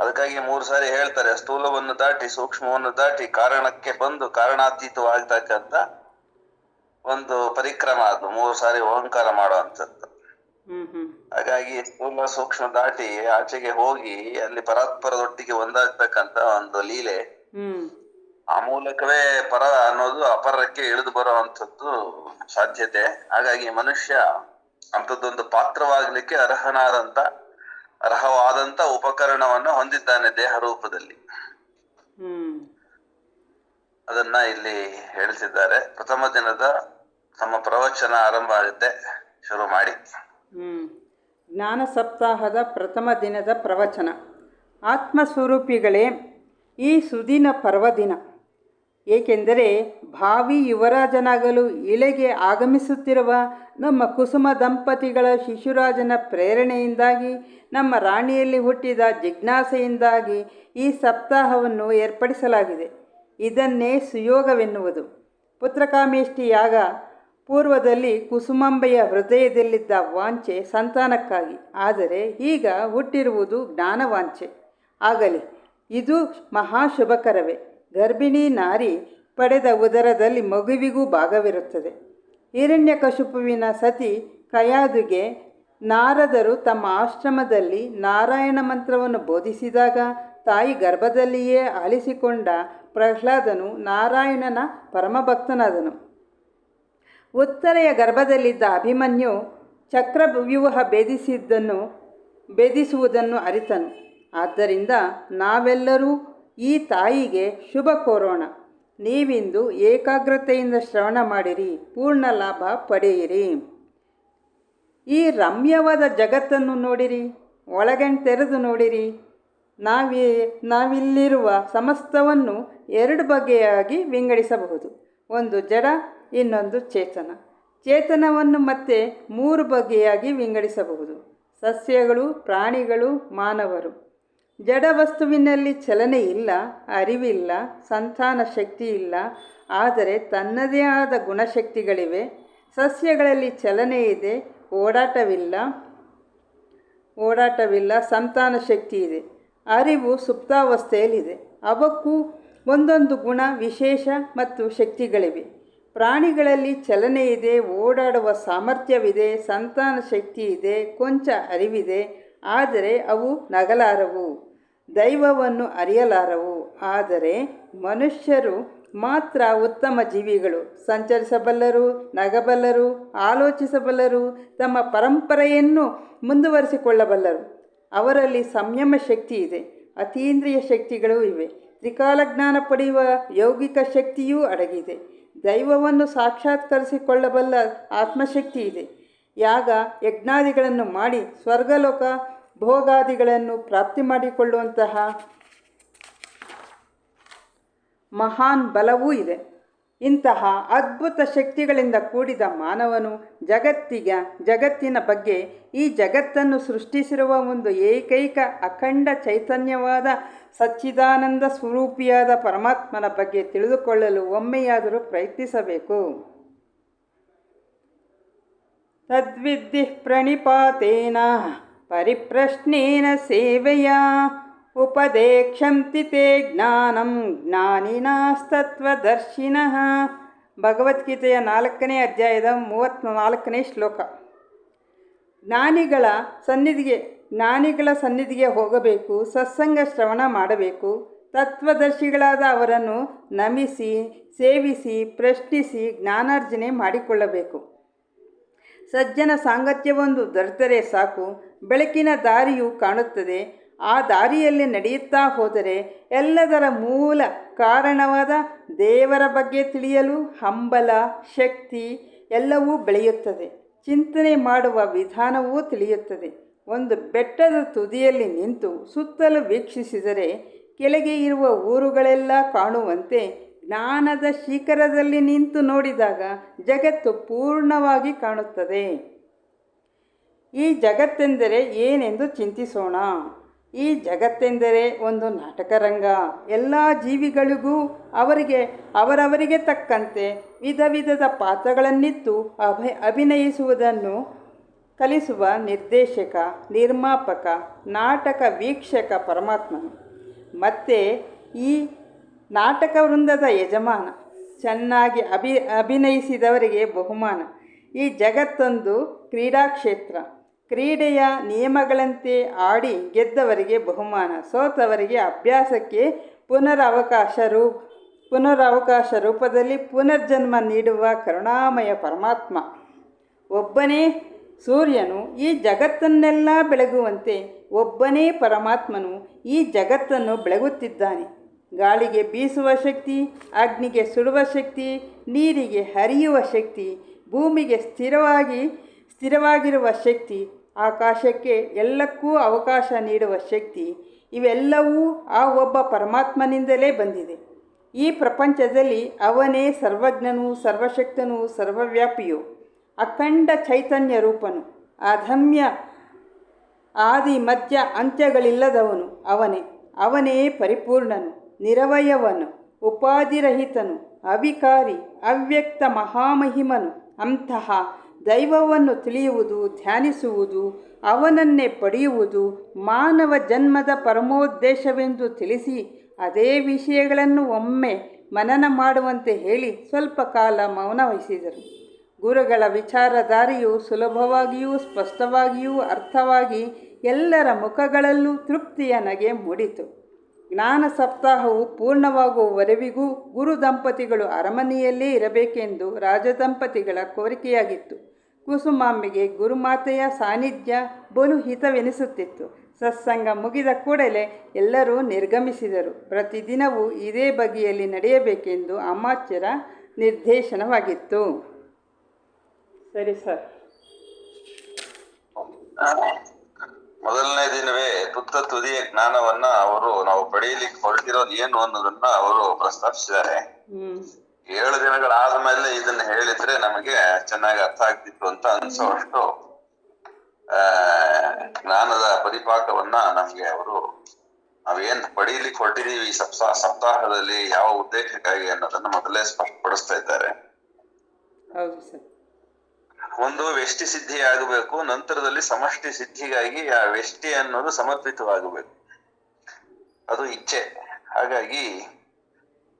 ಅದಕ್ಕಾಗಿ 3 ಸಾರಿ ಹೇಳ್ತಾರೆ, ಸ್ಥೂಲವನ್ನು ದಾಟಿ ಸೂಕ್ಷ್ಮವನ್ನು ದಾಟಿ ಕಾರಣಕ್ಕೆ ಬಂದು ಕಾರಣಾತೀತವಾಗ್ತಕ್ಕಂಥ ಒಂದು ಪರಿಕ್ರಮ ಅದು 3 ಸಾರಿ ಓಂಕಾರ ಮಾಡುವಂಥದ್ದು. ಹಾಗಾಗಿ ಸ್ಥೂಲ ಸೂಕ್ಷ್ಮ ದಾಟಿ ಆಚೆಗೆ ಹೋಗಿ ಅಲ್ಲಿ ಪರಾತ್ಪರದೊಟ್ಟಿಗೆ ಒಂದಾಗ್ತಕ್ಕಂಥ ಒಂದು ಲೀಲೆ. ಆ ಮೂಲಕವೇ ಪರ ಅನ್ನೋದು ಅಪರಕ್ಕೆ ಇಳಿದು ಬರುವಂಥದ್ದು ಸಾಧ್ಯತೆ. ಹಾಗಾಗಿ ಮನುಷ್ಯ ಅಂಥದ್ದೊಂದು ಪಾತ್ರವಾಗ್ಲಿಕ್ಕೆ ಅರ್ಹವಾದಂತ ಉಪಕರಣವನ್ನು ಹೊಂದಿದ್ದಾನೆ ದೇಹ ರೂಪದಲ್ಲಿ. ಅದನ್ನ ಇಲ್ಲಿ ಹೇಳ್ತಿದ್ದಾರೆ. ಪ್ರಥಮ ದಿನದ ನಮ್ಮ ಪ್ರವಚನ ಆರಂಭ ಆಗುತ್ತೆ, ಶುರು ಮಾಡಿ. ಜ್ಞಾನ ಸಪ್ತಾಹದ ಪ್ರಥಮ ದಿನದ ಪ್ರವಚನ. ಆತ್ಮಸ್ವರೂಪಿಗಳೇ, ಈ ಸುದಿನ ಪರ್ವದಿನ. ಏಕೆಂದರೆ ಭಾವಿ ಯುವರಾಜನಾಗಲು ಇಳೆಗೆ ಆಗಮಿಸುತ್ತಿರುವ ನಮ್ಮ ಕುಸುಮ ದಂಪತಿಗಳ ಶಿಶುರಾಜನ ಪ್ರೇರಣೆಯಿಂದಾಗಿ, ನಮ್ಮ ರಾಣಿಯಲ್ಲಿ ಹುಟ್ಟಿದ ಜಿಜ್ಞಾಸೆಯಿಂದಾಗಿ ಈ ಸಪ್ತಾಹವನ್ನು ಏರ್ಪಡಿಸಲಾಗಿದೆ. ಇದನ್ನೇ ಸುಯೋಗವೆನ್ನುವುದು. ಪುತ್ರಕಾಮೇಷ್ಟಿ ಯಾಗ ಪೂರ್ವದಲ್ಲಿ ಕುಸುಮಾಂಬೆಯ ಹೃದಯದಲ್ಲಿದ್ದ ವಾಂಛೆ ಸಂತಾನಕ್ಕಾಗಿ, ಆದರೆ ಈಗ ಹುಟ್ಟಿರುವುದು ಜ್ಞಾನವಾಂಛೆ ಆಗಲಿ. ಇದು ಮಹಾಶುಭಕರವೇ. ಗರ್ಭಿಣಿ ನಾರಿ ಪಡೆದ ಉದರದಲ್ಲಿ ಮಗುವಿಗೂ ಭಾಗವಿರುತ್ತದೆ. ಹಿರಣ್ಯಕಶಿಪುವಿನ ಸತಿ ಕಯಾದುಗೆ ನಾರದರು ತಮ್ಮ ಆಶ್ರಮದಲ್ಲಿ ನಾರಾಯಣ ಮಂತ್ರವನ್ನು ಬೋಧಿಸಿದಾಗ ತಾಯಿ ಗರ್ಭದಲ್ಲಿಯೇ ಆಲಿಸಿಕೊಂಡ ಪ್ರಹ್ಲಾದನು ನಾರಾಯಣನ ಪರಮಭಕ್ತನಾದನು. ಉತ್ತರೆಯ ಗರ್ಭದಲ್ಲಿದ್ದ ಅಭಿಮನ್ಯು ಚಕ್ರವ್ಯೂಹ ಭೇದಿಸುವುದನ್ನು ಅರಿತನು. ಆದ್ದರಿಂದ ನಾವೆಲ್ಲರೂ ಈ ತಾಯಿಗೆ ಶುಭ ಕೋರೋಣ. ನೀವಿಂದು ಏಕಾಗ್ರತೆಯಿಂದ ಶ್ರವಣ ಮಾಡಿರಿ, ಪೂರ್ಣ ಲಾಭ ಪಡೆಯಿರಿ. ಈ ರಮ್ಯವಾದ ಜಗತ್ತನ್ನು ನೋಡಿರಿ, ಒಳಗಣ್ತೆರೆದು ನೋಡಿರಿ. ನಾವಿಲ್ಲಿರುವ ಸಮಸ್ತವನ್ನು 2 ಬಗೆಯಾಗಿ ವಿಂಗಡಿಸಬಹುದು. ಒಂದು ಜಡ, ಇನ್ನೊಂದು ಚೇತನ. ಚೇತನವನ್ನು ಮತ್ತೆ 3 ಬಗೆಯಾಗಿ ವಿಂಗಡಿಸಬಹುದು: ಸಸ್ಯಗಳು, ಪ್ರಾಣಿಗಳು, ಮಾನವರು. ಜಡ ವಸ್ತುವಿನಲ್ಲಿ ಚಲನೆ ಇಲ್ಲ, ಅರಿವಿಲ್ಲ, ಸಂತಾನ ಶಕ್ತಿ ಇಲ್ಲ, ಆದರೆ ತನ್ನದೇ ಆದ ಗುಣಶಕ್ತಿಗಳಿವೆ. ಸಸ್ಯಗಳಲ್ಲಿ ಚಲನೆ ಇದೆ, ಓಡಾಟವಿಲ್ಲ, ಸಂತಾನ ಶಕ್ತಿ ಇದೆ. ಅರಿವು ಸುಪ್ತಾವಸ್ಥೆಯಲ್ಲಿದೆ. ಅವಕ್ಕೂ ಒಂದೊಂದು ಗುಣ, ವಿಶೇಷ ಮತ್ತು ಶಕ್ತಿಗಳಿವೆ. ಪ್ರಾಣಿಗಳಲ್ಲಿ ಚಲನೆ ಇದೆ, ಓಡಾಡುವ ಸಾಮರ್ಥ್ಯವಿದೆ, ಸಂತಾನ ಶಕ್ತಿ ಇದೆ, ಕೊಂಚ ಅರಿವಿದೆ, ಆದರೆ ಅವು ನಗಲಾರವು, ದೈವವನ್ನು ಅರಿಯಲಾರವು. ಆದರೆ ಮನುಷ್ಯರು ಮಾತ್ರ ಉತ್ತಮ ಜೀವಿಗಳು. ಸಂಚರಿಸಬಲ್ಲರು, ನಗಬಲ್ಲರು, ಆಲೋಚಿಸಬಲ್ಲರು, ತಮ್ಮ ಪರಂಪರೆಯನ್ನು ಮುಂದುವರಿಸಿಕೊಳ್ಳಬಲ್ಲರು. ಅವರಲ್ಲಿ ಸಂಯಮ ಶಕ್ತಿ ಇದೆ, ಅತೀಂದ್ರಿಯ ಶಕ್ತಿಗಳೂ ಇವೆ. ತ್ರಿಕಾಲಜ್ಞಾನ ಪಡೆಯುವ ಯೌಗಿಕ ಶಕ್ತಿಯೂ ಅಡಗಿದೆ. ದೈವವನ್ನು ಸಾಕ್ಷಾತ್ಕರಿಸಿಕೊಳ್ಳಬಲ್ಲ ಆತ್ಮಶಕ್ತಿ ಇದೆ. ಯಾಗ ಯಜ್ಞಾದಿಗಳನ್ನು ಮಾಡಿ ಸ್ವರ್ಗಲೋಕ ಭೋಗಾದಿಗಳನ್ನು ಪ್ರಾಪ್ತಿ ಮಾಡಿಕೊಳ್ಳುವಂತಹ ಮಹಾನ್ ಬಲವೂ ಇದೆ. ಇಂತಹ ಅದ್ಭುತ ಶಕ್ತಿಗಳಿಂದ ಕೂಡಿದ ಮಾನವನು ಜಗತ್ತಿನ ಬಗ್ಗೆ, ಈ ಜಗತ್ತನ್ನು ಸೃಷ್ಟಿಸಿರುವ ಒಂದು ಏಕೈಕ ಅಖಂಡ ಚೈತನ್ಯವಾದ ಸಚ್ಚಿದಾನಂದ ಸ್ವರೂಪಿಯಾದ ಪರಮಾತ್ಮನ ಬಗ್ಗೆ ತಿಳಿದುಕೊಳ್ಳಲು ಒಮ್ಮೆಯಾದರೂ ಪ್ರಯತ್ನಿಸಬೇಕು. ತದ್ವಿದ್ಧಿ ಪ್ರಣಿಪಾತೇನ ಪರಿಪ್ರಶ್ನೇನ ಸೇವೆಯ ಉಪದೇಕ್ಷಂತಿ ತೇ ಜ್ಞಾನಂ ಜ್ಞಾನಿನಸ್ತತ್ವದರ್ಶಿನಃ. ಭಗವದ್ಗೀತೆಯ 4ನೇ ಅಧ್ಯಾಯದ 34ನೇ ಶ್ಲೋಕ. ಜ್ಞಾನಿಗಳ ಸನ್ನಿಧಿಗೆ ಹೋಗಬೇಕು, ಸತ್ಸಂಗ ಶ್ರವಣ ಮಾಡಬೇಕು, ತತ್ವದರ್ಶಿಗಳಾದ ಅವರನ್ನು ನಮಿಸಿ, ಸೇವಿಸಿ, ಪ್ರಶ್ನಿಸಿ ಜ್ಞಾನಾರ್ಜನೆ ಮಾಡಿಕೊಳ್ಳಬೇಕು. ಸಜ್ಜನ ಸಾಂಗತ್ಯವೊಂದು ದೊರೆತರೆ ಸಾಕು, ಬೆಳಕಿನ ದಾರಿಯು ಕಾಣುತ್ತದೆ. ಆ ದಾರಿಯಲ್ಲಿ ನಡೆಯುತ್ತಾ ಹೋದರೆ ಎಲ್ಲದರ ಮೂಲ ಕಾರಣವಾದ ದೇವರ ಬಗ್ಗೆ ತಿಳಿಯಲು ಹಂಬಲ, ಶಕ್ತಿ ಎಲ್ಲವೂ ಬೆಳೆಯುತ್ತದೆ. ಚಿಂತನೆ ಮಾಡುವ ವಿಧಾನವೂ ತಿಳಿಯುತ್ತದೆ. ಒಂದು ಬೆಟ್ಟದ ತುದಿಯಲ್ಲಿ ನಿಂತು ಸುತ್ತಲೂ ವೀಕ್ಷಿಸಿದರೆ ಕೆಳಗೆ ಇರುವ ಊರುಗಳೆಲ್ಲ ಕಾಣುವಂತೆ ಜ್ಞಾನದ ಶಿಖರದಲ್ಲಿ ನಿಂತು ನೋಡಿದಾಗ ಜಗತ್ತು ಪೂರ್ಣವಾಗಿ ಕಾಣುತ್ತದೆ. ಈ ಜಗತ್ತೆಂದರೆ ಏನೆಂದು ಚಿಂತಿಸೋಣ. ಈ ಜಗತ್ತೆಂದರೆ ಒಂದು ನಾಟಕರಂಗ. ಎಲ್ಲ ಜೀವಿಗಳಿಗೂ ಅವರವರಿಗೆ ತಕ್ಕಂತೆ ವಿಧ ವಿಧದ ಪಾತ್ರಗಳನ್ನಿತ್ತು ಅಭಿನಯಿಸುವುದನ್ನು ಕಲಿಸುವ ನಿರ್ದೇಶಕ, ನಿರ್ಮಾಪಕ, ನಾಟಕ ವೀಕ್ಷಕ ಪರಮಾತ್ಮನು. ಮತ್ತು ಈ ನಾಟಕ ವೃಂದದ ಯಜಮಾನ. ಚೆನ್ನಾಗಿ ಅಭಿನಯಿಸಿದವರಿಗೆ ಬಹುಮಾನ. ಈ ಜಗತ್ತೊಂದು ಕ್ರೀಡಾಕ್ಷೇತ್ರ. ಕ್ರೀಡೆಯ ನಿಯಮಗಳಂತೆ ಆಡಿ ಗೆದ್ದವರಿಗೆ ಬಹುಮಾನ, ಸೋತವರಿಗೆ ಅಭ್ಯಾಸಕ್ಕೆ ಪುನರವಕಾಶ ರೂಪದಲ್ಲಿ ಪುನರ್ಜನ್ಮ ನೀಡುವ ಕರುಣಾಮಯ ಪರಮಾತ್ಮ. ಒಬ್ಬನೇ ಸೂರ್ಯನು ಈ ಜಗತ್ತನ್ನೆಲ್ಲ ಬೆಳಗುವಂತೆ ಒಬ್ಬನೇ ಪರಮಾತ್ಮನು ಈ ಜಗತ್ತನ್ನು ಬೆಳಗುತ್ತಿದ್ದಾನೆ. ಗಾಳಿಗೆ ಬೀಸುವ ಶಕ್ತಿ, ಅಗ್ನಿಗೆ ಸುಡುವ ಶಕ್ತಿ, ನೀರಿಗೆ ಹರಿಯುವ ಶಕ್ತಿ, ಭೂಮಿಗೆ ಸ್ಥಿರವಾಗಿರುವ ಶಕ್ತಿ, ಆಕಾಶಕ್ಕೆ ಎಲ್ಲಕ್ಕೂ ಅವಕಾಶ ನೀಡುವ ಶಕ್ತಿ, ಇವೆಲ್ಲವೂ ಆ ಒಬ್ಬ ಪರಮಾತ್ಮನಿಂದಲೇ ಬಂದಿದೆ. ಈ ಪ್ರಪಂಚದಲ್ಲಿ ಅವನೇ ಸರ್ವಜ್ಞನು, ಸರ್ವಶಕ್ತನು, ಸರ್ವವ್ಯಾಪಿಯು, ಅಖಂಡ ಚೈತನ್ಯ ರೂಪನು, ಅಧಮ್ಯ ಆದಿ ಮಧ್ಯ ಅಂತ್ಯಗಳಿಲ್ಲದವನು ಅವನೇ ಪರಿಪೂರ್ಣನು, ನಿರವಯವನು, ಉಪಾಧಿರಹಿತನು, ಅವಿಕಾರಿ, ಅವ್ಯಕ್ತ ಮಹಾಮಹಿಮನು. ಅಂತಹ ದೈವವನ್ನು ತಿಳಿಯುವುದು, ಧ್ಯಾನಿಸುವುದು, ಅವನನ್ನೇ ಪಡೆಯುವುದು ಮಾನವ ಜನ್ಮದ ಪರಮೋದ್ದೇಶವೆಂದು ತಿಳಿಸಿ ಅದೇ ವಿಷಯಗಳನ್ನು ಒಮ್ಮೆ ಮನನ ಮಾಡುವಂತೆ ಹೇಳಿ ಸ್ವಲ್ಪ ಕಾಲ ಮೌನ ವಹಿಸಿದರು. ಗುರುಗಳ ವಿಚಾರಧಾರೆಯು ಸುಲಭವಾಗಿಯೂ ಸ್ಪಷ್ಟವಾಗಿಯೂ ಅರ್ಥವಾಗಿ ಎಲ್ಲರ ಮುಖಗಳಲ್ಲೂ ತೃಪ್ತಿಯ ನಗೆ ಮೂಡಿತು. ಜ್ಞಾನ ಸಪ್ತಾಹವು ಪೂರ್ಣವಾಗುವವರೆವಿಗೂ ಗುರು ದಂಪತಿಗಳು ಅರಮನೆಯಲ್ಲೇ ಇರಬೇಕೆಂದು ರಾಜದಂಪತಿಗಳ ಕೋರಿಕೆಯಾಗಿತ್ತು. ಕುಸುಮಾಂಬೆಗೆ ಗುರುಮಾತೆಯ ಸಾನ್ನಿಧ್ಯ ಬಲು ಹಿತವೆನಿಸುತ್ತಿತ್ತು. ಸತ್ಸಂಗ ಮುಗಿದ ಕೂಡಲೇ ಎಲ್ಲರೂ ನಿರ್ಗಮಿಸಿದರು. ಪ್ರತಿದಿನವೂ ಇದೇ ಬಗೆಯಲ್ಲಿ ನಡೆಯಬೇಕೆಂದು ಅಮಾತ್ಯರ ನಿರ್ದೇಶನವಾಗಿತ್ತು. ಸರಿ ಸರ್. ಮೊದಲನೇ ದಿನವೇ ತುದಿಯ ಜ್ಞಾನವನ್ನ ನಾವು ಪಡೆಯಲಿಕ್ಕೆ ಹೊರಟಿರೋದು ಏನು ಅನ್ನೋದನ್ನ ಅವರು ಪ್ರಸ್ತಾಪಿಸಿದ್ದಾರೆ. 7 ದಿನಗಳಾದ ಮೇಲೆ ಇದನ್ನ ಹೇಳಿದ್ರೆ ನಮಗೆ ಚೆನ್ನಾಗಿ ಅರ್ಥ ಆಗ್ತಿತ್ತು ಅಂತ ಅನ್ಸೋಷ್ಟು ಜ್ಞಾನದ ಪರಿಪಾಕವನ್ನ ನಮ್ಗೆ ಅವರು ನಾವೇನ್ ಪಡೀಲಿಕ್ಕೆ ಹೊರಟಿದೀವಿ ಈ ಸಪ್ತಾಹದಲ್ಲಿ ಯಾವ ಉದ್ದೇಶಕ್ಕಾಗಿ ಅನ್ನೋದನ್ನ ಮೊದಲೇ ಸ್ಪಷ್ಟಪಡಿಸ್ತಾ ಇದ್ದಾರೆ. ಒಂದು ವ್ಯಷ್ಟಿ ಸಿದ್ಧಿ ಆಗಬೇಕು, ನಂತರದಲ್ಲಿ ಸಮಷ್ಟಿ ಸಿದ್ಧಿಗಾಗಿ ಆ ವ್ಯಷ್ಟಿ ಅನ್ನೋದು ಸಮರ್ಪಿತವಾಗಬೇಕು. ಅದು ಇಚ್ಛೆ. ಹಾಗಾಗಿ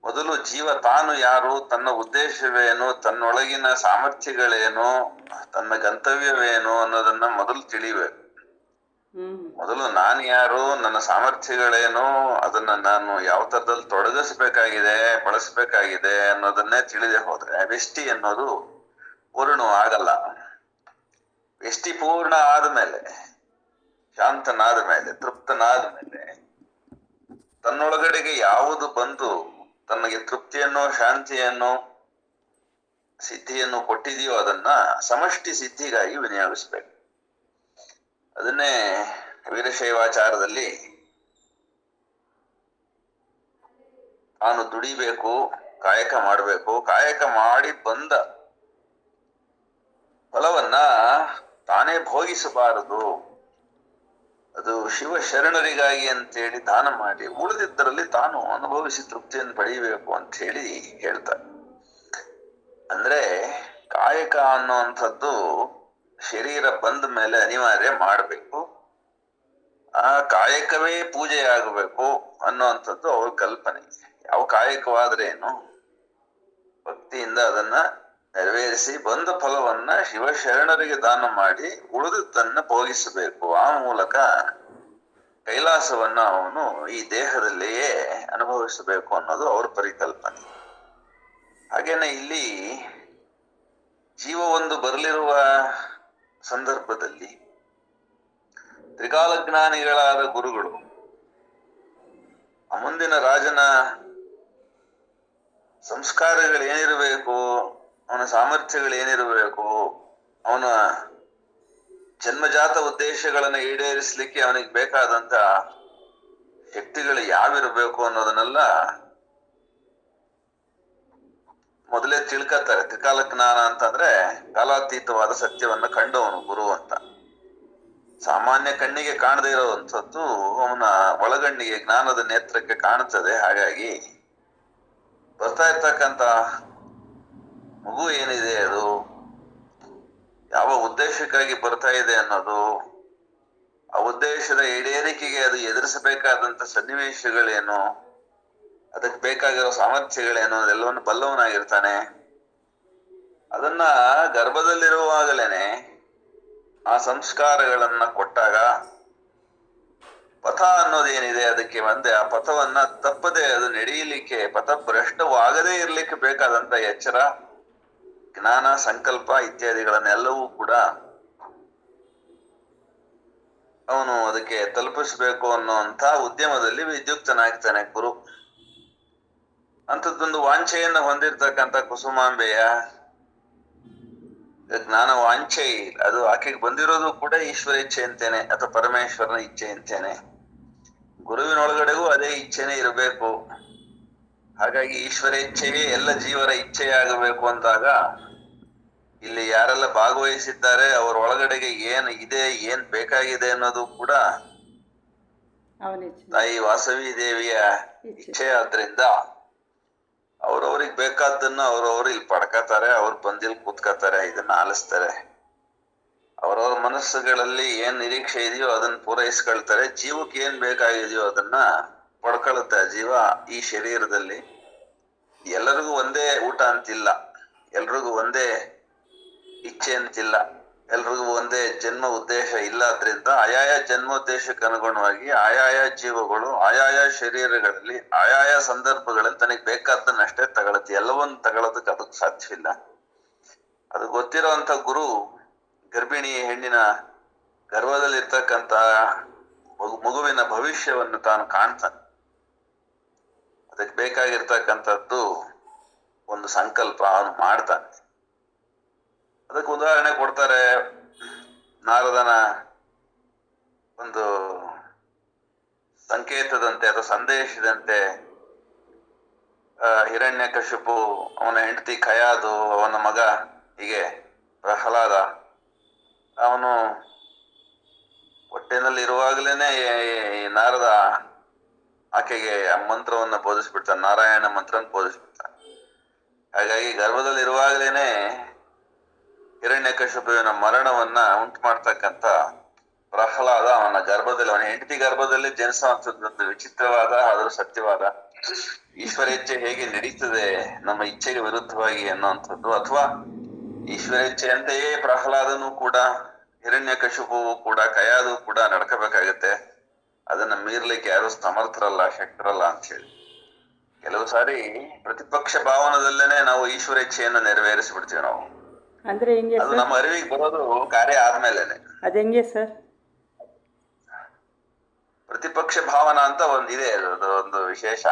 ಮೊದಲು ಜೀವ ತಾನು ಯಾರು, ತನ್ನ ಉದ್ದೇಶವೇನು, ತನ್ನೊಳಗಿನ ಸಾಮರ್ಥ್ಯಗಳೇನು, ತನ್ನ ಗಂತವ್ಯವೇನು ಅನ್ನೋದನ್ನ ಮೊದಲು ತಿಳಿಬೇಕು. ಮೊದಲು ನಾನು ಯಾರು, ನನ್ನ ಸಾಮರ್ಥ್ಯಗಳೇನು, ಅದನ್ನ ನಾನು ಯಾವ ತರದಲ್ಲಿ ತೊಡಗಿಸ್ಬೇಕಾಗಿದೆ, ಬಳಸ್ಬೇಕಾಗಿದೆ ಅನ್ನೋದನ್ನೇ ತಿಳಿದೇ ಹೋದ್ರೆ ವ್ಯಷ್ಟಿ ಅನ್ನೋದು ಪೂರ್ಣ ಆಗಲ್ಲ. ವ್ಯಷ್ಟಿ ಪೂರ್ಣ ಆದ್ಮೇಲೆ, ಶಾಂತನಾದ ಮೇಲೆ, ತೃಪ್ತನಾದ ಮೇಲೆ ತನ್ನೊಳಗಡೆಗೆ ಯಾವುದು ಬಂದು ತನಗೆ ತೃಪ್ತಿಯನ್ನು, ಶಾಂತಿಯನ್ನು, ಸಿದ್ಧಿಯನ್ನು ಕೊಟ್ಟಿದೆಯೋ ಅದನ್ನ ಸಮಷ್ಟಿ ಸಿದ್ಧಿಗಾಗಿ ವಿನಿಯೋಗಿಸ್ಬೇಕು. ಅದನ್ನೇ ವೀರಶೈವಾಚಾರದಲ್ಲಿ ತಾನು ದುಡಿಬೇಕು, ಕಾಯಕ ಮಾಡಬೇಕು. ಕಾಯಕ ಮಾಡಿ ಬಂದ ಫಲವನ್ನ ತಾನೇ ಭೋಗಿಸಬಾರದು. ಅದು ಶಿವ ಶರಣರಿಗಾಗಿ ಅಂತೇಳಿ ದಾನ ಮಾಡಿ ಉಳಿದಿದ್ದರಲ್ಲಿ ತಾನು ಅನುಭವಿಸಿ ತೃಪ್ತಿಯನ್ನು ಪಡೆಯಬೇಕು ಅಂತ ಹೇಳಿ ಹೇಳ್ತಾರೆ. ಅಂದ್ರೆ ಕಾಯಕ ಅನ್ನುವಂಥದ್ದು ಶರೀರ ಬಂದ ಮೇಲೆ ಅನಿವಾರ್ಯ ಮಾಡಬೇಕು. ಆ ಕಾಯಕವೇ ಪೂಜೆಯಾಗಬೇಕು ಅನ್ನುವಂಥದ್ದು ಅವ್ರ ಕಲ್ಪನೆ. ಯಾವ ಕಾಯಕವಾದ್ರೇನು ಭಕ್ತಿಯಿಂದ ಅದನ್ನ ನೆರವೇರಿಸಿ ಬಂದ ಫಲವನ್ನ ಶಿವಶರಣರಿಗೆ ದಾನ ಮಾಡಿ ಉಳಿದದ್ದನ್ನ ಭೋಗಿಸಬೇಕು. ಆ ಮೂಲಕ ಕೈಲಾಸವನ್ನ ಅವನು ಈ ದೇಹದಲ್ಲಿಯೇ ಅನುಭವಿಸಬೇಕು ಅನ್ನೋದು ಅವ್ರ ಪರಿಕಲ್ಪನೆ. ಹಾಗೇನೆ ಇಲ್ಲಿ ಜೀವ ಒಂದು ಬರಲಿರುವ ಸಂದರ್ಭದಲ್ಲಿ ತ್ರಿಕಾಲಜ್ಞಾನಿಗಳಾದ ಗುರುಗಳು ಆ ಮುಂದಿನ ರಾಜನ ಸಂಸ್ಕಾರಗಳೇನಿರಬೇಕು, ಅವನ ಸಾಮರ್ಥ್ಯಗಳೇನಿರಬೇಕು, ಅವನ ಜನ್ಮಜಾತ ಉದ್ದೇಶಗಳನ್ನು ಈಡೇರಿಸಲಿಕ್ಕೆ ಅವನಿಗೆ ಬೇಕಾದಂತ ಶಕ್ತಿಗಳು ಯಾವಿರಬೇಕು ಅನ್ನೋದನ್ನೆಲ್ಲ ಮೊದಲೇ ತಿಳ್ಕತ್ತಾರೆ. ತ್ರಿಕಾಲ ಜ್ಞಾನ ಅಂತಂದ್ರೆ ಕಾಲಾತೀತವಾದ ಸತ್ಯವನ್ನ ಕಂಡವನು ಗುರು ಅಂತ. ಸಾಮಾನ್ಯ ಕಣ್ಣಿಗೆ ಕಾಣದೇ ಇರುವಂಥದ್ದು ಅವನ ಒಳಗಣ್ಣಿಗೆ ಜ್ಞಾನದ ನೇತ್ರಕ್ಕೆ ಕಾಣುತ್ತದೆ. ಹಾಗಾಗಿ ಬರ್ತಾ ಇರ್ತಕ್ಕಂಥ ಮಗು ಏನಿದೆ, ಅದು ಯಾವ ಉದ್ದೇಶಕ್ಕಾಗಿ ಬರ್ತಾ ಇದೆ ಅನ್ನೋದು, ಆ ಉದ್ದೇಶದ ಈಡೇರಿಕೆಗೆ ಅದು ಎದುರಿಸಬೇಕಾದಂತ ಸನ್ನಿವೇಶಗಳೇನು, ಅದಕ್ಕೆ ಬೇಕಾಗಿರೋ ಸಾಮರ್ಥ್ಯಗಳೇನು, ಅದೆಲ್ಲವನ್ನು ಬಲ್ಲವನಾಗಿರ್ತಾನೆ. ಅದನ್ನ ಗರ್ಭದಲ್ಲಿರುವಾಗಲೇನೆ ಆ ಸಂಸ್ಕಾರಗಳನ್ನ ಕೊಟ್ಟಾಗ ಪಥ ಅನ್ನೋದೇನಿದೆ ಅದಕ್ಕೆ ಬಂದೆ ಆ ಪಥವನ್ನ ತಪ್ಪದೆ ಅದು ನಡೆಯಲಿಕ್ಕೆ, ಪಥಭ್ರಷ್ಟವಾಗದೇ ಇರ್ಲಿಕ್ಕೆ ಬೇಕಾದಂತ ಎಚ್ಚರ, ಜ್ಞಾನ, ಸಂಕಲ್ಪ ಇತ್ಯಾದಿಗಳನ್ನೆಲ್ಲವೂ ಕೂಡ ಅವನು ಅದಕ್ಕೆ ತಲುಪಿಸ್ಬೇಕು ಅನ್ನುವಂಥ ಉದ್ಯಮದಲ್ಲಿ ವಿದ್ಯುಕ್ತನಾಗ್ತಾನೆ ಗುರು. ಅಂಥದ್ದೊಂದು ವಾಂಛೆಯನ್ನು ಹೊಂದಿರ್ತಕ್ಕಂಥ ಕುಸುಮಾಂಬೆಯ ಜ್ಞಾನ ವಾಂಛೆ, ಅದು ಆಕೆಗೆ ಬಂದಿರೋದು ಕೂಡ ಈಶ್ವರ ಇಚ್ಛೆ ಅಂತೇನೆ ಅಥವಾ ಪರಮೇಶ್ವರನ ಇಚ್ಛೆ ಅಂತೇನೆ. ಗುರುವಿನೊಳಗಡೆಗೂ ಅದೇ ಇಚ್ಛೆನೇ ಇರಬೇಕು. ಹಾಗಾಗಿ ಈಶ್ವರ ಇಚ್ಛೆಯೇ ಎಲ್ಲ ಜೀವರ ಇಚ್ಛೆಯಾಗಬೇಕು ಅಂದಾಗ ಇಲ್ಲಿ ಯಾರೆಲ್ಲ ಭಾಗವಹಿಸಿದ್ದಾರೆ ಅವರ ಒಳಗಡೆಗೆ ಏನ್ ಇದೆ, ಏನ್ ಬೇಕಾಗಿದೆ ಅನ್ನೋದು ಕೂಡ ತಾಯಿ ವಾಸವಿ ದೇವಿಯ ಇಚ್ಛೆ ಆದ್ರಿಂದ ಅವ್ರವ್ರಿಗೆ ಬೇಕಾದ್ದನ್ನ ಅವ್ರವ್ರು ಇಲ್ಲಿ ಪಡ್ಕತಾರೆ, ಅವ್ರು ಬಂದಿಲ್ ಕೂತ್ಕೋತಾರೆ, ಇದನ್ನ ಆಲಿಸ್ತಾರೆ. ಅವ್ರವ್ರ ಮನಸ್ಸುಗಳಲ್ಲಿ ಏನ್ ನಿರೀಕ್ಷೆ ಇದೆಯೋ ಅದನ್ನ ಪೂರೈಸ್ಕೊಳ್ತಾರೆ. ಜೀವಕ್ಕೆ ಏನ್ ಬೇಕಾಗಿದೆಯೋ ಅದನ್ನ ಪಡ್ಕೊಳ್ಳುತ್ತೆ ಜೀವ ಈ ಶರೀರದಲ್ಲಿ. ಎಲ್ಲರಿಗೂ ಒಂದೇ ಊಟ ಅಂತಿಲ್ಲ, ಎಲ್ರಿಗೂ ಒಂದೇ ಇಚ್ಛೆ ಅಂತಿಲ್ಲ, ಎಲ್ರಿಗೂ ಒಂದೇ ಜನ್ಮ ಉದ್ದೇಶ ಇಲ್ಲದ್ರಿಂದ ಆಯಾಯ ಜನ್ಮೋದ್ದೇಶಕ್ಕೆ ಅನುಗುಣವಾಗಿ ಆಯಾಯ ಜೀವಗಳು ಆಯಾಯ ಶರೀರಗಳಲ್ಲಿ ಆಯಾಯ ಸಂದರ್ಭಗಳಲ್ಲಿ ತನಗೆ ಬೇಕಾದ್ದನ್ನಷ್ಟೇ ತಗೊಳುತ್ತೆ. ಎಲ್ಲವನ್ನು ತಗೊಳ್ಳೋದಕ್ಕೆ ಅದಕ್ಕೆ ಸಾಧ್ಯವಿಲ್ಲ. ಅದು ಗೊತ್ತಿರೋಂಥ ಗುರು ಗರ್ಭಿಣಿ ಹೆಣ್ಣಿನ ಗರ್ಭದಲ್ಲಿರ್ತಕ್ಕಂಥ ಮಗುವಿನ ಭವಿಷ್ಯವನ್ನು ತಾನು ಕಾಣ್ತಾನೆ. ಅದಕ್ಕೆ ಬೇಕಾಗಿರ್ತಕ್ಕಂಥದ್ದು ಒಂದು ಸಂಕಲ್ಪ ಅವನು ಮಾಡ್ತಾನೆ. ಅದಕ್ಕೆ ಉದಾಹರಣೆ ಕೊಡ್ತಾರೆ. ನಾರದನ ಒಂದು ಸಂಕೇತದಂತೆ ಅಥವಾ ಸಂದೇಶದಂತೆ ಹಿರಣ್ಯಕಶಿಪು, ಅವನ ಹೆಂಡತಿ ಖಯಾದು, ಅವನ ಮಗ ಹೀಗೆ ಪ್ರಹ್ಲಾದ, ಅವನು ಹೊಟ್ಟೆನಲ್ಲಿ ಇರುವಾಗಲೇನೆ ನಾರದ ಆಕೆಗೆ ಆ ಮಂತ್ರವನ್ನ ಬೋಧಿಸ್ಬಿಡ್ತಾನೆ, ನಾರಾಯಣ ಮಂತ್ರವನ್ನು ಬೋಧಿಸ್ಬಿಡ್ತಾನೆ. ಹಾಗಾಗಿ ಗರ್ಭದಲ್ಲಿ ಇರುವಾಗಲೇನೆ ಹಿರಣ್ಯಕಶಿಪುವಿನ ಮರಣವನ್ನ ಉಂಟು ಮಾಡ್ತಕ್ಕಂಥ ಪ್ರಹ್ಲಾದ ಅವನ ಗರ್ಭದಲ್ಲಿ, ಅವನ ಹೆಂಡತಿ ಗರ್ಭದಲ್ಲಿ ಜನಿಸುವಂಥದ್ದು ವಿಚಿತ್ರವಾದ ಆದರೂ ಸತ್ಯವಾದ ಈಶ್ವರ ಇಚ್ಛೆ ಹೇಗೆ ನಡೀತದೆ ನಮ್ಮ ಇಚ್ಛೆಗೆ ವಿರುದ್ಧವಾಗಿ ಅನ್ನುವಂಥದ್ದು, ಅಥವಾ ಈಶ್ವರ ಇಚ್ಛೆಯಂತೆಯೇ ಪ್ರಹ್ಲಾದನೂ ಕೂಡ ಹಿರಣ್ಯಕಶಿಪುವು ಕೂಡ ಕಯಾದು ಕೂಡ ನಡ್ಕೋಬೇಕಾಗತ್ತೆ. ಅದನ್ನ ಮೀರ್ಲಿಕ್ಕೆ ಯಾರು ಸಮರ್ಥರಲ್ಲ, ಶಕ್ತರಲ್ಲ ಅಂತ ಹೇಳಿ ಕೆಲವು ಸಾರಿ ಪ್ರತಿಪಕ್ಷ ಭಾವನದಲ್ಲೇನೆ ನಾವು ಈಶ್ವರ ಇಚ್ಛೆಯನ್ನು ನೆರವೇರಿಸ್ಬಿಡ್ತೀವಿ ನಾವು. ಅಂದ್ರೆ ಹೆಂಗೆ ಅದು ನಮ್ಮ ಅರಿವಿಗೆ ಬರೋದು ಕಾರ್ಯ ಆದ್ಮೇಲೆನೆ. ಅದ ಹೆಂಗೆ ಸರ್? ಪ್ರತಿಪಕ್ಷ ಭಾವನ ಅಂತ ಒಂದಿದೆ, ಅದು ಒಂದು ವಿಶೇಷ.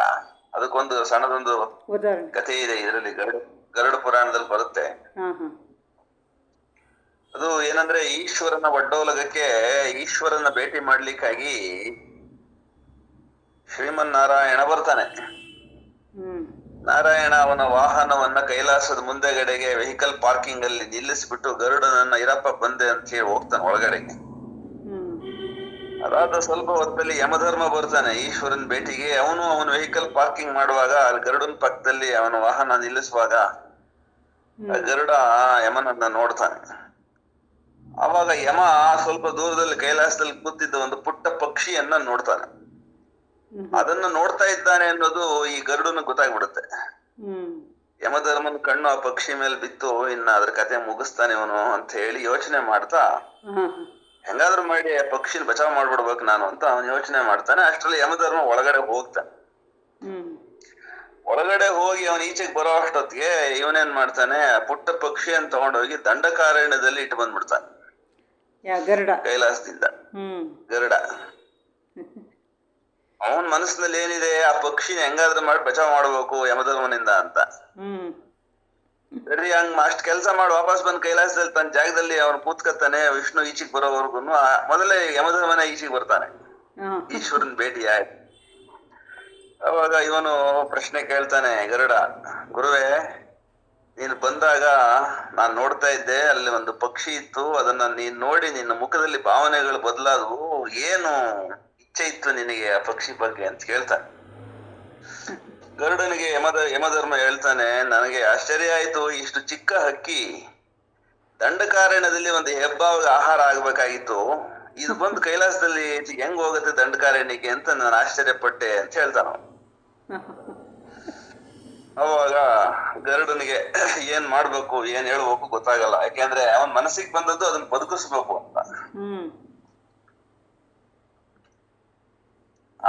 ಅದಕ್ಕೊಂದು ಸಣ್ಣದೊಂದು ಉದಾಹರಣೆ ಕಥೆ ಇದೆ ಇದರಲ್ಲಿ, ಗರುಡ ಪುರಾಣದಲ್ಲಿ ಬರುತ್ತೆ. ಅದು ಏನಂದ್ರೆ ಈಶ್ವರನ ಒಡ್ಡೋಲಗಕ್ಕೆ ಈಶ್ವರನ ಭೇಟಿ ಮಾಡ್ಲಿಕ್ಕಾಗಿ ಶ್ರೀಮನ್ನಾರಾಯಣ ಬರ್ತಾನೆ. ನಾರಾಯಣ ಅವನ ವಾಹನವನ್ನ ಕೈಲಾಸದ ಮುಂದೆಗಡೆಗೆ ವೆಹಿಕಲ್ ಪಾರ್ಕಿಂಗ್ ಅಲ್ಲಿ ನಿಲ್ಲಿಸ್ಬಿಟ್ಟು ಗರುಡನನ್ನ ಇರಪ್ಪ ಬಂದೆ ಅಂತ ಹೇಳಿ ಹೋಗ್ತಾನೆ ಒಳಗಡೆಗೆ. ಅದಾದ ಸ್ವಲ್ಪ ಹೊತ್ತಲ್ಲಿ ಯಮಧರ್ಮ ಬರ್ತಾನೆ ಈಶ್ವರನ್ ಭೇಟಿಗೆ. ಅವನ ವೆಹಿಕಲ್ ಪಾರ್ಕಿಂಗ್ ಮಾಡುವಾಗ ಅಲ್ಲಿ ಗರುಡನ್ ಪಕ್ಕದಲ್ಲಿ ಅವನ ವಾಹನ ನಿಲ್ಲಿಸುವಾಗ ಗರುಡ ಯಮನನ್ನ ನೋಡ್ತಾನೆ. ಅವಾಗ ಯಮ ಸ್ವಲ್ಪ ದೂರದಲ್ಲಿ ಕೈಲಾಸದಲ್ಲಿ ಕೂತಿದ್ದ ಒಂದು ಪುಟ್ಟ ಪಕ್ಷಿಯನ್ನ ನೋಡ್ತಾನೆ. ಅದನ್ನ ನೋಡ್ತಾ ಇದ್ದಾನೆ ಅನ್ನೋದು ಈ ಗರುಡನ ಗೊತ್ತಾಗ್ಬಿಡುತ್ತೆ. ಯಮಧರ್ಮನ ಕಣ್ಣು ಆ ಪಕ್ಷಿ ಮೇಲೆ ಬಿತ್ತು, ಇನ್ನ ಅದ್ರ ಕತೆ ಮುಗಿಸ್ತಾನೆ ಅವನು ಅಂತ ಹೇಳಿ ಯೋಚನೆ ಮಾಡ್ತಾ ಹೆಂಗಾದ್ರೂ ಮಾಡಿ ಆ ಪಕ್ಷಿನ ಬಚಾವ್ ಮಾಡ್ಬಿಡ್ಬೇಕು ನಾನು ಅಂತ ಅವನು ಯೋಚನೆ ಮಾಡ್ತಾನೆ. ಅಷ್ಟ್ರಲ್ಲಿ ಯಮಧರ್ಮ ಒಳಗಡೆ ಹೋಗ್ತಾನೆ. ಒಳಗಡೆ ಹೋಗಿ ಅವನ ಈಚೆಗೆ ಬರೋ ಅಷ್ಟೊತ್ತಿಗೆ ಇವನೇನ್ ಮಾಡ್ತಾನೆ, ಆ ಪುಟ್ಟ ಪಕ್ಷಿಯನ್ನು ತಗೊಂಡೋಗಿ ದಂಡಕಾರಣ್ಯದಲ್ಲಿ ಇಟ್ಟು ಬಂದ್ಬಿಡ್ತಾನೆ ಕೈಲಾಸದಿಂದ. ಗರುಡ ಅವನ್ ಮನಸ್ಸಿನಲ್ಲಿ ಏನಿದೆ, ಆ ಪಕ್ಷಿನ ಹೆಂಗಾದ್ರೂ ಮಾಡಿ ಬಚಾವ್ ಮಾಡ್ಬೇಕು ಯಮಧರ್ಮನಿಂದ ಅಂತ. ಸರಿ, ಹಂಗ್ ಅಷ್ಟ್ ಕೆಲ್ಸ ಮಾಡಿ ವಾಪಸ್ ಬಂದ್ ಕೈಲಾಸದಲ್ಲಿ ತನ್ನ ಜಾಗದಲ್ಲಿ ಅವನು ಕೂತ್ಕತ್ತಾನೆ. ವಿಷ್ಣು ಈಚೆಗೆ ಬರೋವರೆಗೂ ಮೊದಲೇ ಯಮಧರ್ಮನ ಈಚೆಗೆ ಬರ್ತಾನೆ. ಈಶ್ವರನ್ ಭೇಟಿ ಆಯ್ತು. ಅವಾಗ ಇವನು ಪ್ರಶ್ನೆ ಕೇಳ್ತಾನೆ ಗರುಡ, ಗುರುವೇ ನೀನು ಬಂದಾಗ ನಾನ್ ನೋಡ್ತಾ ಇದ್ದೆ, ಅಲ್ಲಿ ಒಂದು ಪಕ್ಷಿ ಇತ್ತು, ಅದನ್ನ ನೀನ್ ನೋಡಿ ನಿನ್ನ ಮುಖದಲ್ಲಿ ಭಾವನೆಗಳು ಬದಲಾದವು, ಏನು ಇಚ್ಛೆ ಇತ್ತು ನಿನಗೆ ಆ ಪಕ್ಷಿ ಬಗ್ಗೆ ಅಂತ ಕೇಳ್ತಾನೆ. ಗರುಡನಿಗೆ ಯಮಧರ್ಮ ಹೇಳ್ತಾನೆ, ನನಗೆ ಆಶ್ಚರ್ಯ ಆಯ್ತು, ಇಷ್ಟು ಚಿಕ್ಕ ಹಕ್ಕಿ ದಂಡಕಾರಣ್ಯದಲ್ಲಿ ಒಂದು ಹೆಬ್ಬಾವಿಗೆ ಆಹಾರ ಆಗ್ಬೇಕಾಗಿತ್ತು, ಇದು ಬಂದು ಕೈಲಾಸದಲ್ಲಿ ಹೆಂಗ್ ಹೋಗುತ್ತೆ ದಂಡಕಾರಣ್ಯಕ್ಕೆ ಅಂತ ನಾನು ಆಶ್ಚರ್ಯಪಟ್ಟೆ ಅಂತ ಹೇಳ್ತಾನ. ಅವಾಗ ಗರುಡನಿಗೆ ಏನ್ ಮಾಡ್ಬೇಕು ಏನ್ ಹೇಳ್ಬೇಕು ಗೊತ್ತಾಗಲ್ಲ. ಯಾಕೆಂದ್ರೆ ಅವನ್ ಮನಸ್ಸಿಗೆ ಬಂದದ್ದು ಅದನ್ನ ಬದುಕಿಸ್ಬೇಕು ಅಂತ.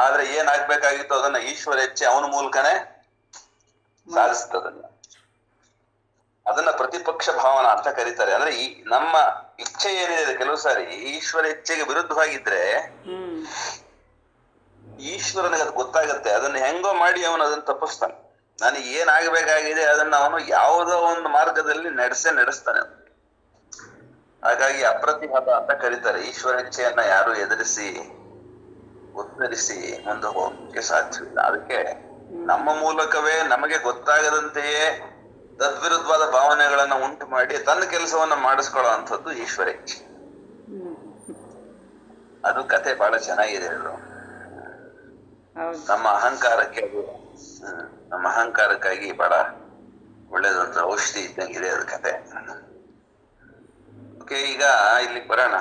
ಆದ್ರೆ ಏನ್ ಆಗ್ಬೇಕಾಗಿತ್ತು ಅದನ್ನ ಈಶ್ವರ ಇಚ್ಛೆ ಅವನ ಮೂಲಕನೇ ಸಾಧಿಸ್ತದನ್ನ. ಅದನ್ನ ಪ್ರತಿಪಕ್ಷ ಭಾವನಾ ಅಂತ ಕರೀತಾರೆ. ಅಂದ್ರೆ ಈ ನಮ್ಮ ಇಚ್ಛೆ ಏನಿದೆ ಕೆಲವು ಸಾರಿ ಈಶ್ವರ ಇಚ್ಛೆಗೆ ವಿರುದ್ಧವಾಗಿದ್ರೆ ಈಶ್ವರನಿಗೆ ಅದು ಗೊತ್ತಾಗತ್ತೆ. ಅದನ್ನ ಹೆಂಗೋ ಮಾಡಿ ಅವನು ಅದನ್ನ ತಪ್ಪಿಸ್ತಾನೆ. ನನಗೆ ಏನ್ ಆಗ್ಬೇಕಾಗಿದೆ ಅದನ್ನ ಅವನು ಯಾವುದೋ ಒಂದು ಮಾರ್ಗದಲ್ಲಿ ನಡೆಸ್ತಾನೆ. ಹಾಗಾಗಿ ಅಪ್ರತಿಹತ ಅಂತ ಕರೀತಾರೆ. ಈಶ್ವರ ಇಚ್ಛೆಯನ್ನ ಯಾರು ಎದುರಿಸಿ ಉತ್ತರಿಸಿ ಮುಂದೆ ಹೋಗಕ್ಕೆ ಸಾಧ್ಯವಿಲ್ಲ. ಅದಕ್ಕೆ ನಮ್ಮ ಮೂಲಕವೇ ನಮಗೆ ಗೊತ್ತಾಗದಂತೆಯೇ ತದ್ವಿರುದ್ಧವಾದ ಭಾವನೆಗಳನ್ನ ಉಂಟು ಮಾಡಿ ತನ್ನ ಕೆಲಸವನ್ನ ಮಾಡಿಸ್ಕೊಳ್ಳೋ ಅಂಥದ್ದು ಈಶ್ವರ ಇಚ್ಛೆ. ಅದು ಕತೆ ಬಹಳ ಚೆನ್ನಾಗಿದೆ. ಅದು ನಮ್ಮ ಅಹಂಕಾರಕ್ಕಾಗಿ ಬಹಳ ಒಳ್ಳೇದೊಂದು ಔಷಧಿ ಇದ್ದಂಗಿದೆ ಅದು ಕತೆ. ಓಕೆ, ಈಗ ಇಲ್ಲಿಗೆ ಬರೋಣ.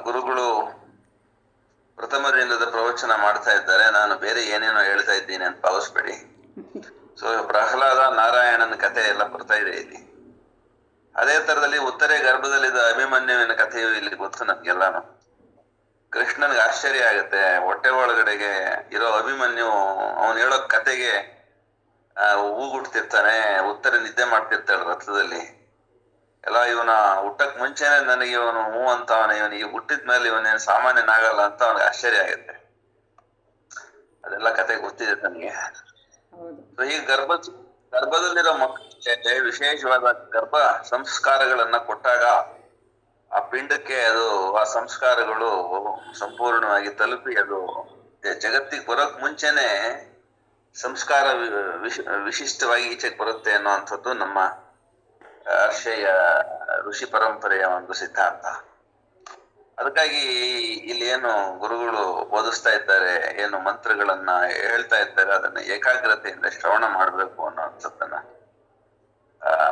ಗುರುಗಳು ಪ್ರಥಮ ದಿನದ ಪ್ರವಚನ ಮಾಡ್ತಾ ಇದ್ದಾರೆ. ನಾನು ಬೇರೆ ಏನೇನೋ ಹೇಳ್ತಾ ಇದ್ದೀನಿ ಅಂತ ಭಾವಿಸ್ಬೇಡಿ. ಸೊ ಪ್ರಹ್ಲಾದ ನಾರಾಯಣನ ಕಥೆ ಎಲ್ಲ ಬರ್ತಾ ಇದೆ ಇಲ್ಲಿ. ಅದೇ ತರದಲ್ಲಿ ಉತ್ತರೆ ಗರ್ಭದಲ್ಲಿದ್ದ ಅಭಿಮನ್ಯುವಿನ ಕಥೆಯು ಇಲ್ಲಿ ಗೊತ್ತು ನಮ್ಗೆಲ್ಲಾನು. ಕೃಷ್ಣನ್ಗೆ ಆಶ್ಚರ್ಯ ಆಗುತ್ತೆ, ಹೊಟ್ಟೆ ಒಳಗಡೆಗೆ ಇರೋ ಅಭಿಮನ್ಯು ಅವನು ಹೇಳೋ ಕತೆಗೆ ಹೂಗುಡ್ತಿರ್ತಾನೆ. ಉತ್ತರ ನಿದ್ದೆ ಮಾಡ್ತಿರ್ತಾಳೆ ರಥದಲ್ಲಿ. ಎಲ್ಲ ಇವನ ಹುಟ್ಟಕ್ ಮುಂಚೆನೆ ನನಗೆ ಇವನು ಹೂ ಅಂತ ಇವನಿಗೆ ಹುಟ್ಟಿದ ಮೇಲೆ ಇವನೇನು ಸಾಮಾನ್ಯನಾಗಲ್ಲ ಅಂತ ಅವನಿಗೆ ಆಶ್ಚರ್ಯ ಆಗುತ್ತೆ. ಅದೆಲ್ಲ ಕತೆ ಗೊತ್ತಿದೆ ನನಗೆ. ಈ ಗರ್ಭದಲ್ಲಿರೋ ಮಕ್ಕಳಿಗೆ ವಿಶೇಷವಾದ ಗರ್ಭ ಸಂಸ್ಕಾರಗಳನ್ನ ಕೊಟ್ಟಾಗ ಆ ಪಿಂಡಕ್ಕೆ ಆ ಸಂಸ್ಕಾರಗಳು ಸಂಪೂರ್ಣವಾಗಿ ತಲುಪಿ ಅದು ಜಗತ್ತಿಗೆ ಬರೋಕ್ ಮುಂಚೆನೆ ಸಂಸ್ಕಾರ ವಿಶಿಷ್ಟವಾಗಿ ಈಚೆಗೆ ಬರುತ್ತೆ ಅನ್ನುವಂಥದ್ದು ನಮ್ಮ ಹರ್ಷೆಯ ಋಷಿ ಪರಂಪರೆಯ ಒಂದು ಸಿದ್ಧಾಂತ. ಅದಕ್ಕಾಗಿ ಇಲ್ಲಿ ಏನು ಗುರುಗಳು ಬೋಧಿಸ್ತಾ ಇದ್ದಾರೆ, ಏನು ಮಂತ್ರಗಳನ್ನ ಹೇಳ್ತಾ ಇದ್ದಾರೆ, ಅದನ್ನ ಏಕಾಗ್ರತೆಯಿಂದ ಶ್ರವಣ ಮಾಡ್ಬೇಕು ಅನ್ನೋಂಥದ್ದನ್ನ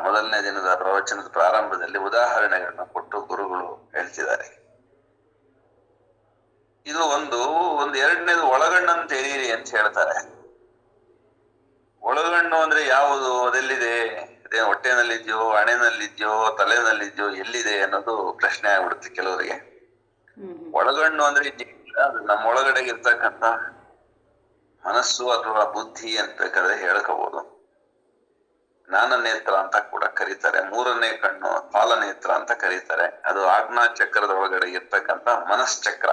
ಮೊದಲನೇ ದಿನದ ಪ್ರವಚನದ ಪ್ರಾರಂಭದಲ್ಲಿ ಉದಾಹರಣೆಗಳನ್ನ ಕೊಟ್ಟು ಗುರುಗಳು ಹೇಳ್ತಿದ್ದಾರೆ. ಇದು ಒಂದು ಎರಡನೇದು ಒಳಗಣ್ಣನ್ನು ತೆರೀರಿ ಅಂತ ಹೇಳ್ತಾರೆ. ಒಳಗಣ್ಣು ಅಂದ್ರೆ ಯಾವುದು, ಅದೆಲ್ಲಿದೆ, ಅದೇ ಹೊಟ್ಟೆನಲ್ಲಿದ್ಯೋ, ಹಣೆನಲ್ಲಿದ್ಯೋ, ತಲೆನಲ್ಲಿದ್ಯೋ, ಎಲ್ಲಿದೆ ಅನ್ನೋದು ಪ್ರಶ್ನೆ ಆಗ್ಬಿಡುತ್ತೆ ಕೆಲವರಿಗೆ. ಒಳಗಣ್ಣು ಅಂದ್ರೆ ಅದು ನಮ್ಮ ಒಳಗಡೆಗೆ ಇರ್ತಕ್ಕಂಥ ಮನಸ್ಸು ಅಥವಾ ಬುದ್ಧಿ ಅಂತ ಬೇಕಾದ್ರೆ ಹೇಳ್ಕೋಬಹುದು. ಜ್ಞಾನ ನೇತ್ರ ಅಂತ ಕೂಡ ಕರೀತಾರೆ. ಮೂರನೇ ಕಣ್ಣು ಪಾಲನೇತ್ರ ಅಂತ ಕರೀತಾರೆ. ಅದು ಆಜ್ಞಾ ಚಕ್ರದ ಒಳಗಡೆ ಇರ್ತಕ್ಕಂಥ ಮನಶ್ಚಕ್ರ.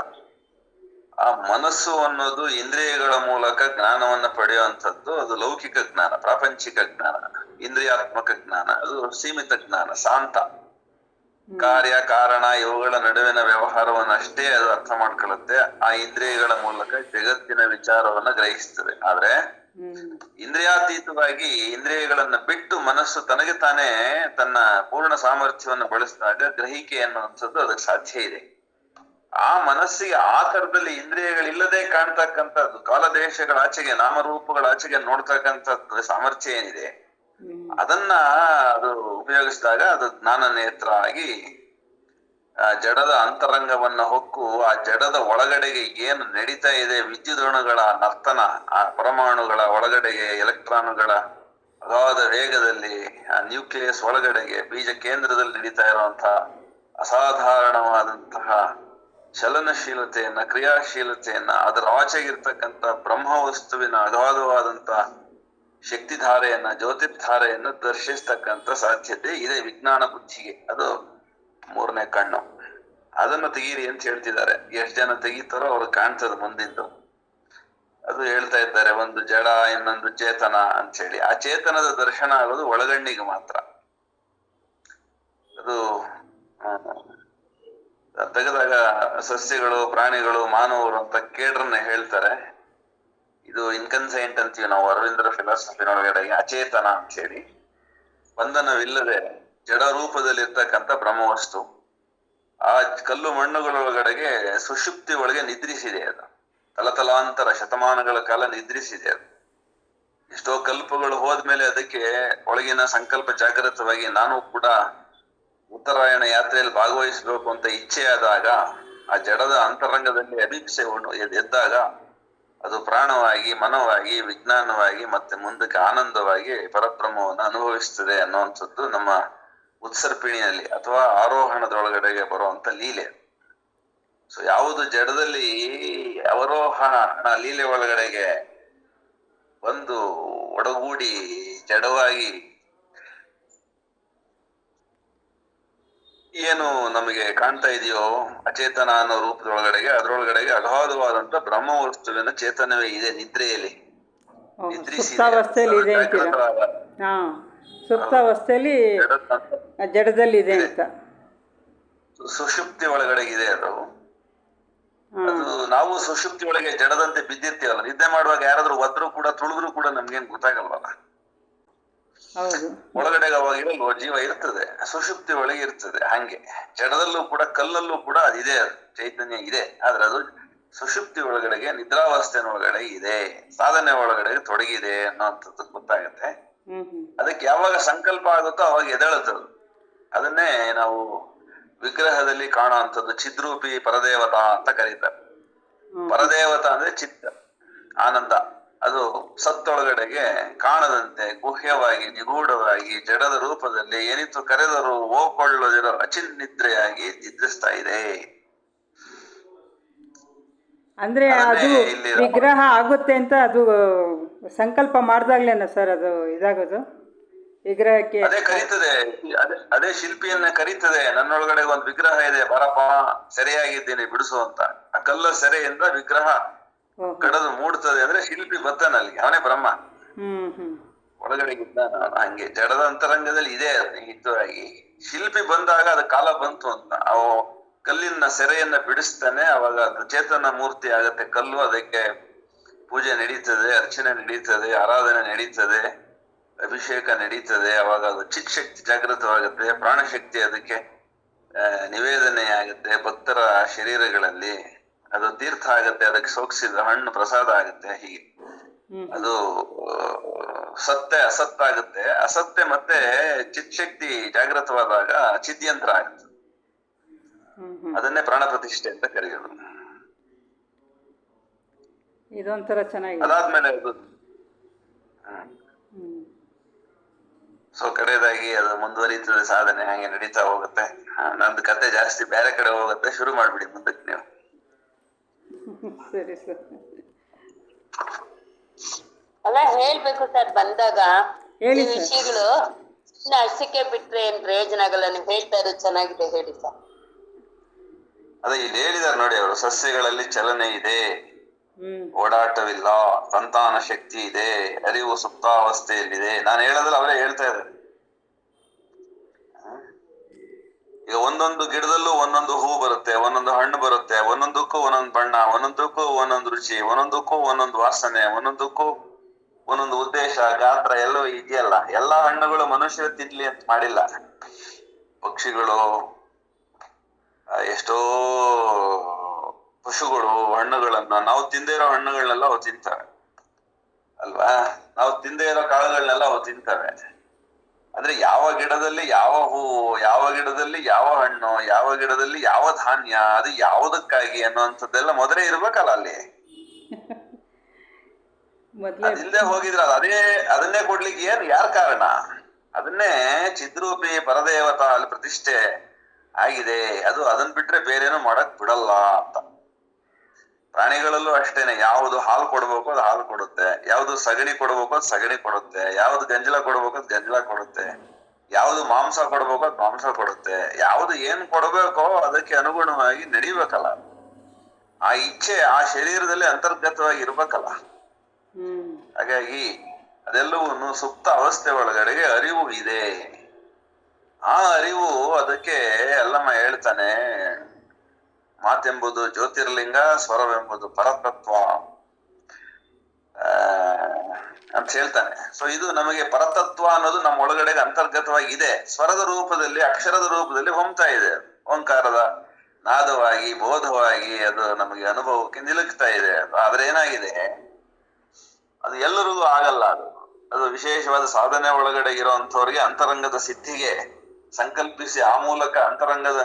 ಆ ಮನಸ್ಸು ಅನ್ನೋದು ಇಂದ್ರಿಯಗಳ ಮೂಲಕ ಜ್ಞಾನವನ್ನ ಪಡೆಯುವಂಥದ್ದು. ಅದು ಲೌಕಿಕ ಜ್ಞಾನ, ಪ್ರಾಪಂಚಿಕ ಜ್ಞಾನ. ಇಂದ್ರಿಯಾತ್ಮಕ ಜ್ಞಾನ ಅದು ಸೀಮಿತ ಜ್ಞಾನ, ಶಾಂತ. ಕಾರ್ಯ ಕಾರಣ ಇವುಗಳ ನಡುವಿನ ವ್ಯವಹಾರವನ್ನಷ್ಟೇ ಅದು ಅರ್ಥ ಮಾಡ್ಕೊಳ್ಳುತ್ತೆ. ಆ ಇಂದ್ರಿಯಗಳ ಮೂಲಕ ಜಗತ್ತಿನ ವಿಚಾರವನ್ನ ಗ್ರಹಿಸ್ತದೆ. ಆದ್ರೆ ಇಂದ್ರಿಯಾತೀತವಾಗಿ ಇಂದ್ರಿಯಗಳನ್ನ ಬಿಟ್ಟು ಮನಸ್ಸು ತನಗೆ ತಾನೇ ತನ್ನ ಪೂರ್ಣ ಸಾಮರ್ಥ್ಯವನ್ನು ಬಳಸಿದಾಗ ಗ್ರಹಿಕೆ ಅನ್ನುವಂಥದ್ದು ಅದಕ್ಕೆ ಸಾಧ್ಯ ಇದೆ. ಆ ಮನಸ್ಸಿಗೆ ಆ ತರದಲ್ಲಿ ಇಂದ್ರಿಯಗಳಿಲ್ಲದೆ ಕಾಣ್ತಕ್ಕಂಥದ್ದು, ಕಾಲದೇಶಗಳ ಆಚೆಗೆ ನಾಮರೂಪಗಳ ಆಚೆಗೆ ನೋಡ್ತಕ್ಕಂಥದ್ದು ಸಾಮರ್ಥ್ಯ ಏನಿದೆ, ಅದನ್ನ ಅದು ಉಪಯೋಗಿಸಿದಾಗ ಅದು ಜ್ಞಾನ ನೇತ್ರ ಆಗಿ ಆ ಜಡದ ಅಂತರಂಗವನ್ನ ಹೊಕ್ಕು ಆ ಜಡದ ಒಳಗಡೆಗೆ ಏನು ನಡೀತಾ ಇದೆ, ವಿದ್ಯುದಣುಗಳ ನರ್ತನ, ಆ ಪರಮಾಣುಗಳ ಒಳಗಡೆಗೆ ಎಲೆಕ್ಟ್ರಾನುಗಳ ಅಗಾಧ ವೇಗದಲ್ಲಿ ಆ ನ್ಯೂಕ್ಲಿಯಸ್ ಒಳಗಡೆಗೆ ಬೀಜ ಕೇಂದ್ರದಲ್ಲಿ ನಡೀತಾ ಇರುವಂತಹ ಅಸಾಧಾರಣವಾದಂತಹ ಚಲನಶೀಲತೆಯನ್ನ, ಕ್ರಿಯಾಶೀಲತೆಯನ್ನ, ಅದರ ಆಚೆಗಿರ್ತಕ್ಕಂಥ ಬ್ರಹ್ಮ ವಸ್ತುವಿನ ಅಗಾಧವಾದಂತಹ ಶಕ್ತಿಧಾರೆಯನ್ನ, ಜ್ಯೋತಿರ್ಧಾರೆಯನ್ನು ದರ್ಶಿಸ್ತಕ್ಕಂಥ ಸಾಧ್ಯತೆ ಇದೆ ವಿಜ್ಞಾನ ಬುದ್ಧಿಗೆ. ಅದು ಮೂರನೇ ಕಣ್ಣು. ಅದನ್ನು ತೆಗೀರಿ ಅಂತ ಹೇಳ್ತಿದ್ದಾರೆ. ಎಷ್ಟು ಜನ ತೆಗೀತಾರೋ ಅವ್ರು ಕಾಣ್ತದೆ ಮುಂದಿಂದು. ಅದು ಹೇಳ್ತಾ ಇದ್ದಾರೆ, ಒಂದು ಜಡ ಇನ್ನೊಂದು ಚೇತನ ಅಂತ ಹೇಳಿ. ಆ ಚೇತನದ ದರ್ಶನ ಆಗೋದು ಒಳಗಣ್ಣಿಗೆ ಮಾತ್ರ. ಅದು ತೆಗೆದಾಗ ಸಸ್ಯಗಳು, ಪ್ರಾಣಿಗಳು, ಮಾನವರು ಅಂತ ಕೇಡ್ರನ್ನ ಹೇಳ್ತಾರೆ. ಇದು ಇನ್ಕನ್ಸೈಂಟ್ ಅಂತೀವಿ ನಾವು ಅರವಿಂದ್ರ ಫಿಲಾಸಫಿನೊಳಗಡೆ. ಅಚೇತನ ಅಂತ ಹೇಳಿ ಬಂಧನವಿಲ್ಲದೆ ಜಡ ರೂಪದಲ್ಲಿ ಇರ್ತಕ್ಕಂಥ ಬ್ರಹ್ಮವಸ್ತು ಆ ಕಲ್ಲು ಮಣ್ಣುಗಳೊಳಗಡೆಗೆ ಸುಷುಪ್ತಿ ಒಳಗೆ ನಿದ್ರಿಸಿದೆ. ಅದು ತಲತಲಾಂತರ ಶತಮಾನಗಳ ಕಾಲ ನಿದ್ರಿಸಿದೆ. ಅದು ಎಷ್ಟೋ ಕಲ್ಪಗಳು ಹೋದ್ಮೇಲೆ ಅದಕ್ಕೆ ಒಳಗಿನ ಸಂಕಲ್ಪ ಜಾಗೃತವಾಗಿ ನಾನು ಕೂಡ ಉತ್ತರಾಯಣ ಯಾತ್ರೆಯಲ್ಲಿ ಭಾಗವಹಿಸಬೇಕು ಅಂತ ಇಚ್ಛೆ ಆದಾಗ, ಆ ಜಡದ ಅಂತರಂಗದಲ್ಲಿ ಅಭಿಪ್ಸೆ ಎದ್ದಾಗ ಅದು ಪ್ರಾಣವಾಗಿ, ಮನವಾಗಿ, ವಿಜ್ಞಾನವಾಗಿ ಮತ್ತೆ ಮುಂದಕ್ಕೆ ಆನಂದವಾಗಿ ಪರಬ್ರಹ್ಮವನ್ನು ಅನುಭವಿಸ್ತದೆ ಅನ್ನುವಂಥದ್ದು ನಮ್ಮ ಉತ್ಸರ್ಪಿಣಿಯಲ್ಲಿ ಅಥವಾ ಆರೋಹಣದೊಳಗಡೆಗೆ ಬರುವಂತ ಲೀಲೆ. ಸೊ ಯಾವುದು ಜಡದಲ್ಲಿ ಅವರೋಹಣ ಲೀಲೆ ಒಳಗಡೆಗೆ ಬಂದು ಒಡಗೂಡಿ ಜಡವಾಗಿ ಏನು ನಮಗೆ ಕಾಣ್ತಾ ಇದೆಯೋ ಅಚೇತನ ಅನ್ನೋ ರೂಪದೊಳಗಡೆಗೆ, ಅದರೊಳಗಡೆಗೆ ಅಗಾಧವಾದಂತ ಬ್ರಹ್ಮ ವಸ್ತುವಿನ ಚೇತನವೇ ಇದೆ ನಿದ್ರೆಯಲ್ಲಿ. ಸುಪ್ತಾವಸ್ಥೆಯಲ್ಲಿ ಜಡದಲ್ಲಿ ಇದೆ ಅಂತ ಸುಷುಪ್ತಿ ಒಳಗಡೆ ಇದೆ ಅದು. ಅದು ನಾವು ಸುಷುಪ್ತಿ ಒಳಗೆ ಜಡದಂತೆ ಬಿದ್ದಿರ್ತೀವಲ್ಲ, ನಿದ್ದೆ ಮಾಡುವಾಗ ಯಾರಾದ್ರೂ ಒದ್ರು ಕೂಡ ತುಳಿದ್ರು ಕೂಡ ನಮ್ಗೇನ್ ಗೊತ್ತಾಗಲ್ವಲ್ಲ. ಒಳಗಡೆ ಅವಾಗ ಇರಲ್ವ, ಜೀವ ಇರ್ತದೆ, ಸುಷುಪ್ತಿ ಒಳಗೆ ಇರ್ತದೆ. ಹಂಗೆ ಜಡದಲ್ಲೂ ಕೂಡ, ಕಲ್ಲಲ್ಲೂ ಕೂಡ ಅದಿದೆ, ಅದು ಚೈತನ್ಯ ಇದೆ. ಆದ್ರೆ ಅದು ಸುಷುಪ್ತಿ ಒಳಗಡೆಗೆ, ನಿದ್ರಾವಸ್ಥೆನೊಳಗಡೆ ಇದೆ, ಸಾಧನೆ ಒಳಗಡೆ ತೊಡಗಿದೆ ಅನ್ನೋಂಥದ್ದು ಗೊತ್ತಾಗತ್ತೆ. ಅದಕ್ಕೆ ಯಾವಾಗ ಸಂಕಲ್ಪ ಆಗುತ್ತೋ ಅವಾಗ ಎದಳುತ್ತದು. ಅದನ್ನೇ ನಾವು ವಿಗ್ರಹದಲ್ಲಿ ಕಾಣುವಂಥದ್ದು ಚಿದ್ರೂಪಿ ಪರದೇವತಾ ಅಂತ ಕರೀತಾರೆ. ಪರದೇವತಾ ಅಂದ್ರೆ ಚಿತ್ತ, ಆನಂದ. ಅದು ಸತ್ತೊಳಗಡೆಗೆ ಕಾಣದಂತೆ ಗುಹ್ಯವಾಗಿ, ನಿಗೂಢವಾಗಿ, ಜಡದ ರೂಪದಲ್ಲಿ ಏನಿತ್ತು ಕರೆದರೂ ಓಕೊಳ್ಳದಿರೋ ಅಚಿನ್ನಿದ್ರೆಯಾಗಿ ನಿದ್ರಿಸ್ತಾ ಇದೆ. ಅಂದ್ರೆ ಅದು ವಿಗ್ರಹ ಆಗುತ್ತೆ ಅಂತ ಅದು ಸಂಕಲ್ಪ ಮಾಡ್ದಾಗ್ಲೇನ ಸರ್ ಅದು ಇದಾಗೋದು ವಿಗ್ರಹಕ್ಕೆ? ಅದೇ ಕರೀತದೆ, ಅದೇ ಶಿಲ್ಪಿಯನ್ನ ಕರೀತದೆ. ನನ್ನೊಳಗಡೆ ಒಂದು ವಿಗ್ರಹ ಇದೆ, ಬರಪ್ಪ ಸೆರೆಯಾಗಿದ್ದೀನಿ ಬಿಡಿಸು ಅಂತ. ಆ ಕಲ್ಲ ಸೆರೆಯಿಂದ ವಿಗ್ರಹ ಕಡದು ಮೂಡ್ತದೆ. ಅಂದ್ರೆ ಶಿಲ್ಪಿ ಬದ್ದಾನಲ್ಲಿ, ಅವನೇ ಬ್ರಹ್ಮ, ಒಳಗಡೆ ಇದ್ದಾನ. ಹಂಗೆ ಜಡದ ಅಂತರಂಗದಲ್ಲಿ ಇದೆ ಹಿತವಾಗಿ. ಶಿಲ್ಪಿ ಬಂದಾಗ ಅದು ಕಾಲ ಬಂತು ಅಂತ ಅವು ಕಲ್ಲಿನ ಸೆರೆಯನ್ನ ಬಿಡಿಸ್ತಾನೆ. ಅವಾಗ ಅದು ಚೇತನ ಮೂರ್ತಿ ಆಗತ್ತೆ ಕಲ್ಲು. ಅದಕ್ಕೆ ಪೂಜೆ ನಡೀತದೆ, ಅರ್ಚನೆ ನಡೀತದೆ, ಆರಾಧನೆ ನಡೀತದೆ, ಅಭಿಷೇಕ ನಡೀತದೆ. ಅವಾಗ ಅದು ಚಿತ್ ಶಕ್ತಿ ಜಾಗೃತವಾಗುತ್ತೆ, ಪ್ರಾಣಶಕ್ತಿ ಅದಕ್ಕೆ ನಿವೇದನೆ ಆಗುತ್ತೆ ಭಕ್ತರ ಶರೀರಗಳಲ್ಲಿ. ಅದು ತೀರ್ಥ ಆಗತ್ತೆ, ಅದಕ್ಕೆ ಸೋಕ್ಸಿದ ಹಣ್ಣು ಪ್ರಸಾದ ಆಗುತ್ತೆ. ಹೀಗೆ ಅದು ಸತ್ಯ ಅಸತ್ತಾಗುತ್ತೆ, ಅಸತ್ಯ ಮತ್ತೆ ಚಿತ್ ಶಕ್ತಿ ಜಾಗೃತವಾದಾಗ ಚಿದ್ಯಂತ್ರ ಆಗುತ್ತೆ. ಅದನ್ನೇ ಪ್ರಾಣ ಪ್ರತಿಷ್ಠೆ ಅಂತ ಕರೆಯೋದು. ಇದೊಂಥರ ಚೆನ್ನಾಗಿದೆ. ಅದಾದ್ಮೇಲೆ ಅದು ಸೊ ಕಡೆಯದಾಗಿ ಅದು ಮುಂದುವರಿತದೆ, ಸಾಧನೆ ಹಾಗೆ ನಡೀತಾ ಹೋಗುತ್ತೆ. ನಂದು ಕತೆ ಜಾಸ್ತಿ ಬೇರೆ ಕಡೆ ಹೋಗುತ್ತೆ, ಶುರು ಮಾಡ್ಬಿಡಿ ಮುಂದಕ್ಕೆ ನೀವು. ಸರಿ ಸರ್. ಅಲ್ಲ ಹೇಳ್ಬೇಕು ಸರ್, ಬಂದಾಗ ಈ ಹೇಳಿ ವಿಷಯಗಳು ಅರ್ಸಿಕೆ ಬಿಟ್ರೆ ಏನ್ ಪ್ರಯೋಜನ ಆಗಲ್ಲ. ನೀವು ಹೇಳ್ತಾ ಇರೋದು ಚೆನ್ನಾಗಿದೆ, ಹೇಳಿ ಸರ್. ಅದೇ ಇಲ್ಲಿ ಹೇಳಿದಾರೆ ನೋಡಿ ಅವರು, ಸಸ್ಯಗಳಲ್ಲಿ ಚಲನೆ ಇದೆ, ಓಡಾಟವಿಲ್ಲ, ಸಂತಾನ ಶಕ್ತಿ ಇದೆ, ಅರಿವು ಸುಪ್ತಾವಸ್ಥೆಯಲ್ಲಿದೆ. ನಾನು ಹೇಳೋದ್ರಲ್ಲಿ ಅವರೇ ಹೇಳ್ತಾ ಇದ್ದಾರೆ. ಈಗ ಒಂದೊಂದು ಗಿಡದಲ್ಲೂ ಒಂದೊಂದು ಹೂ ಬರುತ್ತೆ, ಒಂದೊಂದು ಹಣ್ಣು ಬರುತ್ತೆ, ಒಂದೊಂದಕ್ಕೂ ಒಂದೊಂದು ಬಣ್ಣ, ಒಂದೊಂದಕ್ಕೂ ಒಂದೊಂದು ರುಚಿ, ಒಂದೊಂದಕ್ಕೂ ಒಂದೊಂದು ವಾಸನೆ, ಒಂದೊಂದಕ್ಕೂ ಒಂದೊಂದು ಉದ್ದೇಶ, ಗಾತ್ರ ಎಲ್ಲವೂ ಇದೆಯಲ್ಲ. ಎಲ್ಲಾ ಹಣ್ಣುಗಳು ಮನುಷ್ಯರು ತಿನ್ಲಿ ಅಂತ ಮಾಡಿಲ್ಲ. ಪಕ್ಷಿಗಳು, ಎಷ್ಟೋ ಪಶುಗಳು ಹಣ್ಣುಗಳನ್ನ, ನಾವು ತಿಂದೇ ಇರೋ ಹಣ್ಣುಗಳನ್ನೆಲ್ಲ ಅವು ತಿಂತವೆ ಅಲ್ವಾ? ನಾವು ತಿಂದೇ ಇರೋ ಕಾಳುಗಳನ್ನೆಲ್ಲ ಅವು ತಿಂತವೆ. ಅಂದ್ರೆ ಯಾವ ಗಿಡದಲ್ಲಿ ಯಾವ ಹೂವು, ಯಾವ ಗಿಡದಲ್ಲಿ ಯಾವ ಹಣ್ಣು, ಯಾವ ಗಿಡದಲ್ಲಿ ಯಾವ ಧಾನ್ಯ, ಅದು ಯಾವುದಕ್ಕಾಗಿ ಅನ್ನುವಂಥದ್ದೆಲ್ಲ ಮೊದಲೇ ಇರ್ಬೇಕಲ್ಲ ಅಲ್ಲಿ. ಮೊದಲೇ ಅದಿಲ್ಲದೆ ಹೋಗಿದ್ರೆ ಅದನ್ನೇ ಕೊಡ್ಲಿಕ್ಕೆ ಯಾರ್ ಕಾರಣ? ಅದನ್ನೇ ಚಿದ್ರೂಪಿ ಪರದೇವತಾ ಅಲ್ಲಿ ಪ್ರತಿಷ್ಠೆ ಆಗಿದೆ. ಅದನ್ನ ಬಿಟ್ರೆ ಬೇರೇನು ಮಾಡಕ್ ಬಿಡಲ್ಲ ಅಂತ. ಪ್ರಾಣಿಗಳಲ್ಲೂ ಅಷ್ಟೇನೆ, ಯಾವುದು ಹಾಲು ಕೊಡ್ಬೇಕು ಅದು ಹಾಲು ಕೊಡುತ್ತೆ, ಯಾವ್ದು ಸಗಣಿ ಕೊಡ್ಬೇಕು ಅದು ಸಗಣಿ ಕೊಡುತ್ತೆ, ಯಾವ್ದು ಗಂಜಲ ಕೊಡ್ಬೇಕು ಅದು ಗಂಜಲ ಕೊಡುತ್ತೆ, ಯಾವ್ದು ಮಾಂಸ ಕೊಡ್ಬೇಕು ಅದು ಮಾಂಸ ಕೊಡುತ್ತೆ. ಯಾವ್ದು ಏನ್ ಕೊಡ್ಬೇಕೋ ಅದಕ್ಕೆ ಅನುಗುಣವಾಗಿ ನಡಿಬೇಕಲ್ಲ. ಆ ಇಚ್ಛೆ ಆ ಶರೀರದಲ್ಲಿ ಅಂತರ್ಗತವಾಗಿ ಇರ್ಬೇಕಲ್ಲ. ಹಾಗಾಗಿ ಅದೆಲ್ಲವನ್ನು ಸುಪ್ತ ಅವಸ್ಥೆ ಒಳಗಡೆಗೆ ಅರಿವು ಇದೆ. ಆ ಅರಿವು, ಅದಕ್ಕೆ ಅಲ್ಲಮ್ಮ ಹೇಳ್ತಾನೆ, ಮಾತೆಂಬುದು ಜ್ಯೋತಿರ್ಲಿಂಗ, ಸ್ವರವೆಂಬುದು ಪರತತ್ವ ಅಂತ ಹೇಳ್ತಾನೆ. ಸೊ ಇದು ನಮಗೆ ಪರತತ್ವ ಅನ್ನೋದು ನಮ್ಮ ಒಳಗಡೆಗೆ ಅಂತರ್ಗತವಾಗಿ ಇದೆ. ಸ್ವರದ ರೂಪದಲ್ಲಿ, ಅಕ್ಷರದ ರೂಪದಲ್ಲಿ ಹೊಮ್ತಾ ಇದೆ. ಓಂಕಾರದ ನಾದವಾಗಿ, ಬೋಧವಾಗಿ ಅದು ನಮಗೆ ಅನುಭವಕ್ಕೆ ನಿಲುಕ್ತಾ ಇದೆ. ಆದ್ರೆ ಏನಾಗಿದೆ, ಅದು ಎಲ್ಲರಿಗೂ ಆಗಲ್ಲ. ಅದು ವಿಶೇಷವಾದ ಸಾಧನೆ ಒಳಗಡೆ ಇರುವಂತವ್ರಿಗೆ, ಅಂತರಂಗದ ಸಿದ್ಧಿಗೆ ಸಂಕಲ್ಪಿಸಿ ಆ ಮೂಲಕ ಅಂತರಂಗದ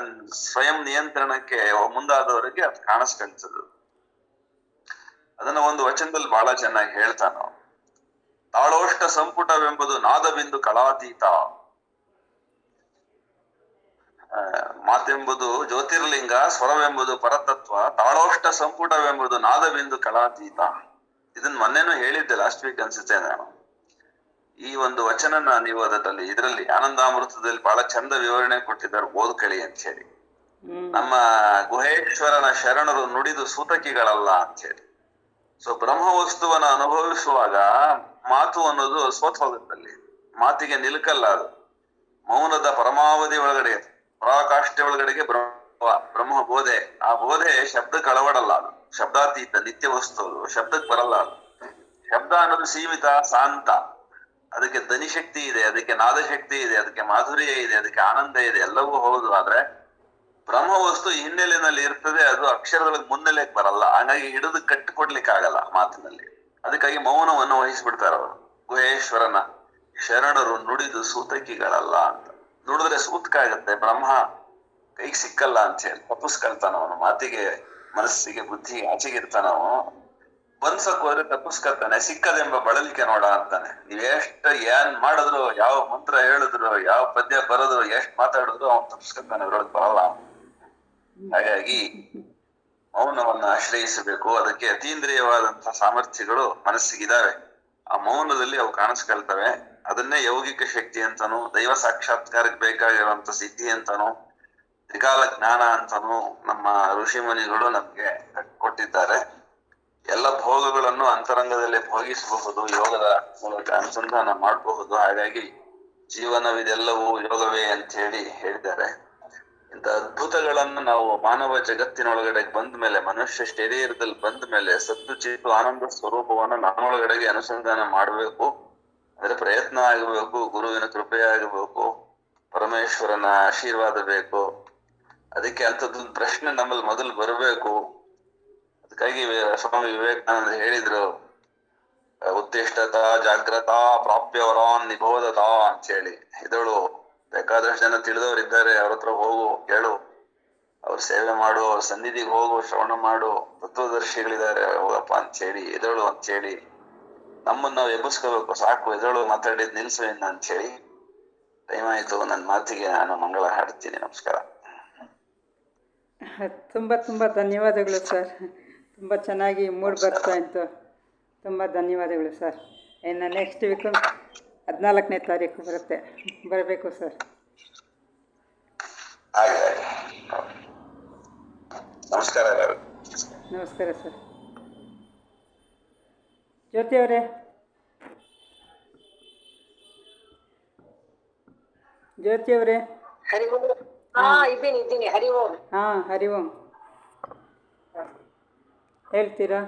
ಸ್ವಯಂ ನಿಯಂತ್ರಣಕ್ಕೆ ಮುಂದಾದವರಿಗೆ ಅದು ಕಾಣಿಸ್ಕೊಳ್ತದೆ. ಅದನ್ನ ಒಂದು ವಚನದಲ್ಲಿ ಬಹಳ ಚೆನ್ನಾಗಿ ಹೇಳ್ತಾನ. ತಾಳೋಷ್ಟ ಸಂಪುಟವೆಂಬುದು ನಾದಬಿಂದು ಕಳಾತೀತ. ಮಾತೆಂಬುದು ಜ್ಯೋತಿರ್ಲಿಂಗ, ಸ್ವರವೆಂಬುದು ಪರತತ್ವ, ತಾಳೋಷ್ಟ ಸಂಪುಟವೆಂಬುದು ನಾದಬಿಂದು ಕಳಾತೀತ. ಇದನ್ನ ಮೊನ್ನೆನೂ ಹೇಳಿದ್ದೆ, ಲಾಸ್ಟ್ ವೀಕ್ ಅನ್ಸುತ್ತೆ ನಾನು. ಈ ಒಂದು ವಚನನ ನೀವು ಇದರಲ್ಲಿ ಆನಂದಾಮೃತದಲ್ಲಿ ಬಹಳ ಚಂದ ವಿವರಣೆ ಕೊಟ್ಟಿದ್ದಾರೆ, ಓದ್ಕಳಿ ಅಂತ ಹೇಳಿ. ನಮ್ಮ ಗುಹೇಶ್ವರನ ಶರಣರು ನುಡಿದು ಸೂತಕಿಗಳಲ್ಲ ಅಂತ ಹೇಳಿ. ಸೊ ಬ್ರಹ್ಮ ವಸ್ತುವನ್ನ ಅನುಭವಿಸುವಾಗ ಮಾತು ಅನ್ನೋದು ಸೋತ್ ಹೋಗುತ್ತಲ್ಲಿ, ಮಾತಿಗೆ ನಿಲುಕಲ್ಲ. ಅದು ಮೌನದ ಪರಮಾವಧಿ ಒಳಗಡೆ, ಪರಾಕಾಷ್ಠೆ ಒಳಗಡೆಗೆ ಬ್ರಹ್ಮ ಬೋಧೆ. ಆ ಬೋಧೆ ಶಬ್ದಕ್ಕೆ ಅಳವಡಲ್ಲ. ಅದು ಶಬ್ದಾತೀತ ನಿತ್ಯ ವಸ್ತು, ಅದು ಶಬ್ದಕ್ಕೆ ಬರಲ್ಲ. ಅದು ಶಬ್ದ ಅನ್ನೋದು ಸೀಮಿತ, ಶಾಂತ. ಅದಕ್ಕೆ ಧ್ವನಿ ಶಕ್ತಿ ಇದೆ, ಅದಕ್ಕೆ ನಾದ ಶಕ್ತಿ ಇದೆ, ಅದಕ್ಕೆ ಮಾಧುರ್ಯ ಇದೆ, ಅದಕ್ಕೆ ಆನಂದ ಇದೆ, ಎಲ್ಲವೂ ಹೌದು. ಆದ್ರೆ ಬ್ರಹ್ಮ ವಸ್ತು ಹಿನ್ನೆಲೆಯಲ್ಲಿ ಇರ್ತದೆ, ಅದು ಅಕ್ಷರದೊಳಗೆ ಮುನ್ನೆಲೆಗೆ ಬರಲ್ಲ. ಹಾಗಾಗಿ ಹಿಡಿದು ಕಟ್ಟಿಕೊಡ್ಲಿಕ್ಕೆ ಆಗಲ್ಲ ಮಾತಿನಲ್ಲಿ. ಅದಕ್ಕಾಗಿ ಮೌನವನ್ನು ವಹಿಸ್ಬಿಡ್ತಾರ ಅವರು. ಗುಹೇಶ್ವರನ ಶರಣರು ನುಡಿದು ಸೂತಕಿಗಳಲ್ಲ ಅಂತ. ನುಡಿದ್ರೆ ಸೂತಕ ಆಗತ್ತೆ, ಬ್ರಹ್ಮ ಕೈಗೆ ಸಿಕ್ಕಲ್ಲ ಅಂತ ಹೇಳಿ ತಪ್ಪಿಸ್ಕೊಳ್ತಾನ ಅವನು. ಮಾತಿಗೆ, ಮನಸ್ಸಿಗೆ, ಬುದ್ಧಿಗೆ ಆಚೆಗಿರ್ತಾನವ. ಬನ್ಸಕ್ ಹೋದ್ರೆ ತಪ್ಪಿಸ್ಕೊಳ್ತಾನೆ. ಸಿಕ್ಕದೆಂಬ ಬಳಲಿಕೆ ನೋಡ ಅಂತಾನೆ. ನೀವೆಷ್ಟ ಏನ್ ಮಾಡಿದ್ರು, ಯಾವ ಮಂತ್ರ ಹೇಳಿದ್ರು, ಯಾವ ಪದ್ಯ ಬರೆದ್ರು, ಎಷ್ಟ್ ಮಾತಾಡಿದ್ರು ಅವನ್ ತಪ್ಪಿಸ್ಕೊಳ್ತಾನೆ, ಅದ್ರೊಳಗೆ ಬರಲ್ಲ. ಹಾಗಾಗಿ ಮೌನವನ್ನ ಆಶ್ರಯಿಸಬೇಕು. ಅದಕ್ಕೆ ಅತೀಂದ್ರಿಯವಾದಂತಹ ಸಾಮರ್ಥ್ಯಗಳು ಮನಸ್ಸಿಗಿದಾವೆ. ಆ ಮೌನದಲ್ಲಿ ಅವು ಕಾಣಿಸ್ಕೊಳ್ತವೆ. ಅದನ್ನೇ ಯೌಗಿಕ ಶಕ್ತಿ ಅಂತಾನು, ದೈವ ಸಾಕ್ಷಾತ್ಕಾರಕ್ಕೆ ಬೇಕಾಗಿರುವಂತ ಸಿದ್ಧಿ ಅಂತಾನು, ತ್ರಿಕಾಲ ಜ್ಞಾನ ಅಂತಾನು ನಮ್ಮ ಋಷಿ ಮುನಿಗಳು ನಮ್ಗೆ ಕೊಟ್ಟಿದ್ದಾರೆ. ಎಲ್ಲ ಭೋಗಗಳನ್ನು ಅಂತರಂಗದಲ್ಲಿ ಭೋಗಿಸಬಹುದು, ಯೋಗದ ಮೂಲಕ ಅನುಸಂಧಾನ ಮಾಡಬಹುದು. ಹಾಗಾಗಿ ಜೀವನವಿದೆಲ್ಲವೂ ಯೋಗವೇ ಅಂತ ಹೇಳಿ ಹೇಳಿದ್ದಾರೆ. ಇಂಥ ಅದ್ಭುತಗಳನ್ನು ನಾವು ಮಾನವ ಜಗತ್ತಿನೊಳಗಡೆ ಬಂದ ಮೇಲೆ, ಮನುಷ್ಯ ಶರೀರದಲ್ಲಿ ಬಂದ ಮೇಲೆ ಸತ್ತು ಚಿತ್ತು ಆನಂದ ಸ್ವರೂಪವನ್ನು ನಮ್ಮೊಳಗಡೆಗೆ ಅನುಸಂಧಾನ ಮಾಡಬೇಕು. ಅಂದ್ರೆ ಪ್ರಯತ್ನ ಆಗಬೇಕು, ಗುರುವಿನ ಕೃಪೆ ಆಗಬೇಕು, ಪರಮೇಶ್ವರನ ಆಶೀರ್ವಾದ ಬೇಕು. ಅದಕ್ಕೆ ಅಂಥದ್ದೊಂದು ಪ್ರಶ್ನೆ ನಮ್ಮಲ್ಲಿ ಮೊದಲು ಬರಬೇಕು. ಅದಕ್ಕಾಗಿ ಸ್ವಾಮಿ ವಿವೇಕಾನಂದ ಹೇಳಿದ್ರು, ಉತ್ತಿಷ್ಠತ ಜಾಗ್ರತ ಪ್ರಾಪ್ಯವರಾನ್ ನಿಬೋಧತ ಅಂತ ಹೇಳಿ. ಇದಳು ಬೇಕಾದಷ್ಟು ಜನ ತಿಳಿದವರಿದ್ದಾರೆ, ಅವ್ರ ಹತ್ರ ಹೋಗು, ಕೇಳು, ಅವ್ರ ಸೇವೆ ಮಾಡು, ಅವ್ರ ಸನ್ನಿಧಿಗೆ ಹೋಗು, ಶ್ರವಣ ಮಾಡು, ತತ್ವದರ್ಶಿಗಳಿದ್ದಾರೆ ಹೋಗಪ್ಪ ಅಂತ ಹೇಳಿ, ಎದಳು ಅಂತ ಹೇಳಿ ನಮ್ಮನ್ನ ನಾವು ಎಬ್ಬಿಸ್ಕೋಬೇಕು. ಸಾಕು, ಎದಳು ಮಾತಾಡಿದ್ ನಿಲ್ಸು ಇನ್ನ ಅಂತ ಹೇಳಿ. ಟೈಮ್ ಆಯ್ತು, ನನ್ನ ಮಾತಿಗೆ ನಾನು ಮಂಗಳ ಹಾಡ್ತೀನಿ. ನಮಸ್ಕಾರ. ತುಂಬ ತುಂಬ ಧನ್ಯವಾದಗಳು ಸರ್. ತುಂಬ ಚೆನ್ನಾಗಿ ಮೂಡ್ ಬರ್ತಾ ಇತ್ತು. ತುಂಬ ಧನ್ಯವಾದಗಳು ಸರ್. ಇನ್ನು ನೆಕ್ಸ್ಟ್ ವೀಕು 14ನೇ ತಾರೀಕು ಬರಬೇಕು ಸರ್. ನಮಸ್ಕಾರ. ನಮಸ್ಕಾರ ಸರ್. ಜ್ಯೋತಿ ಅವರೇ, ಜ್ಯೋತಿ ಅವರೇ. ಹರಿ ಓಂ. ಇದ್ದೀನಿ. ಹರಿ ಓಂ. ಹಾಂ, ಹರಿ ಓಂ. ಹೇಳ್ತೀರಾ?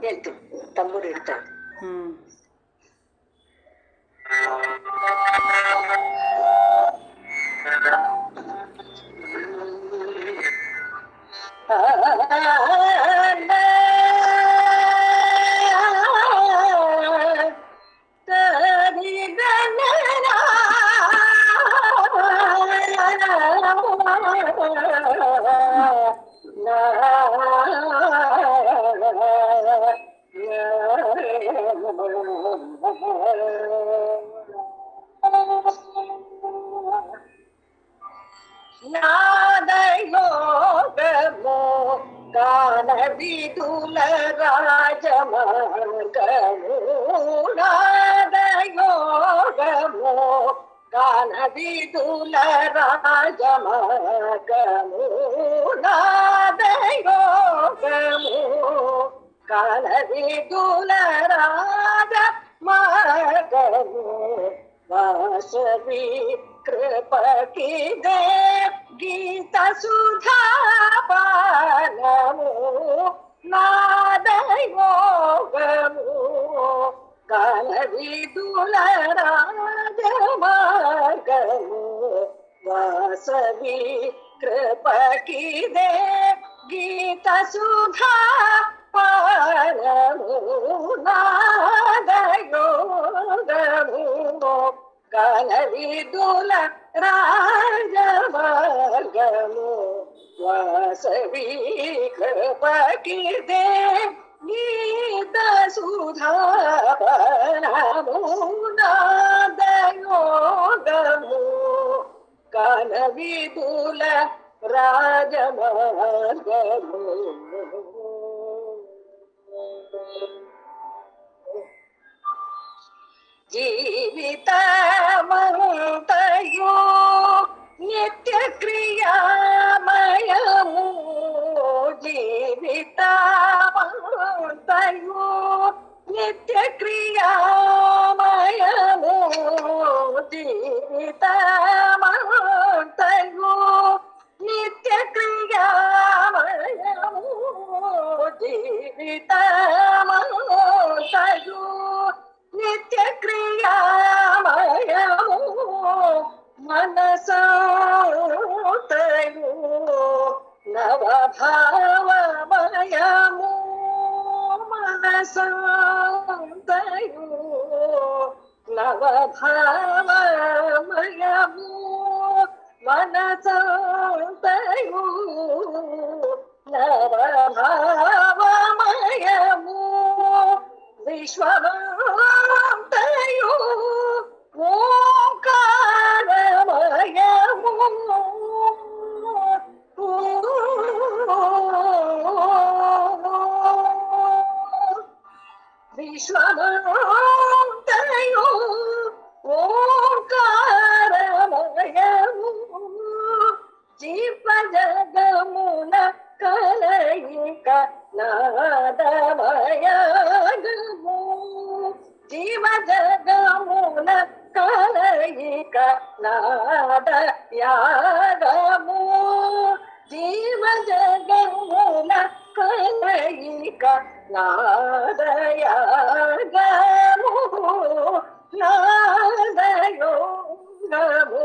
ಹೇಳ್ತೀನಿ. ತಂಬೂರು ಇಡ್ತಾರೆ. ಹ್ಞೂ ನಾದಯೋಗಮೋ ಗಾನವಿದುಲ ರಾಜಮರ್ಗಮೋ ನಾದಯೋಗಮೋ ಗಾನವಿದುಲ ರಾಜಮರ್ಗಮೋ ನಾದಯೋಗಮೋ ಗಾನವಿದುಲ ರಾಜ ಮಾರ್ಗಮೋ ವಾಸವಿ ಕೃಪಕಿದೆ ಗೀತ ಸುಧಾ ಪಾನಮೋ ನಾದಯೋಗಮೋ ಕಾಲವಿದುಲ ರಾಜ ಮಾರ್ಗಮೋ ವಾಸವಿ ಕೃಪಕಿದೆ ಗೀತ ಸುಧಾ ಪಾನಮೋ ನಾದಯೋಗಮೋ ಕಾಲವಿದುಲ ರಾಜ ಮಾರ್ಗಮೋ ವಾಸವಿ ಕೃಪಕಿದೆ ಗೀತ ಸುಧಾ ಪಾನಮೋ ನಾದಯೋಗಮೋ ಕಾಲವಿದುಲ ರಾಜ ಮಾರ್ಗಮೋ ಜೀವಿತ ಮಂತಯೋ ನಿತ್ಯ ಕ್ರಿಯಾಮಯಮೋ ಜೀವಿತ ಮಂತಯೋ ನಿತ್ಯ ಕ್ರಿಯಾಮಯಮೋ ಜೀವಿತ ಮಂತಯೋ ನಿತ್ಯ ಕ್ರಿಯಾಮಯಮೋ ಜೀವಿತ ಮಂತಯೋ ನಿತ್ಯ ಕ್ರಿಯಾಮಯಮೋ ಮನಸೋತಯೋ ನವಭಾವಮಯಮೋ ಮನಸೋತಯೋ ನವಭಾವಮಯಮೋ ಮನಸೋತಯೋ ನವಭಾವಮಯಮೋ ವಿಶ್ವವಂತಯೋ ಓಂಕಾರಮಯಮೋ ವಿಶ್ವವಂತಯೋ ಓಂಕಾರಮಯಮೋ ಜೀವ ಜಗಮುನ ಕಲಯಿಕ ನಾದಮಯಗಮೋ ಜೀವ ಜಗಮುನ ಕಲಯಿಕ ನಾದಯಾಗಮೋ ಜೀವ ಜಗಮುನ ಕಲಯಿಕ ನಾದಯಾಗಮೋ ನಾದಯೋಗಮೋ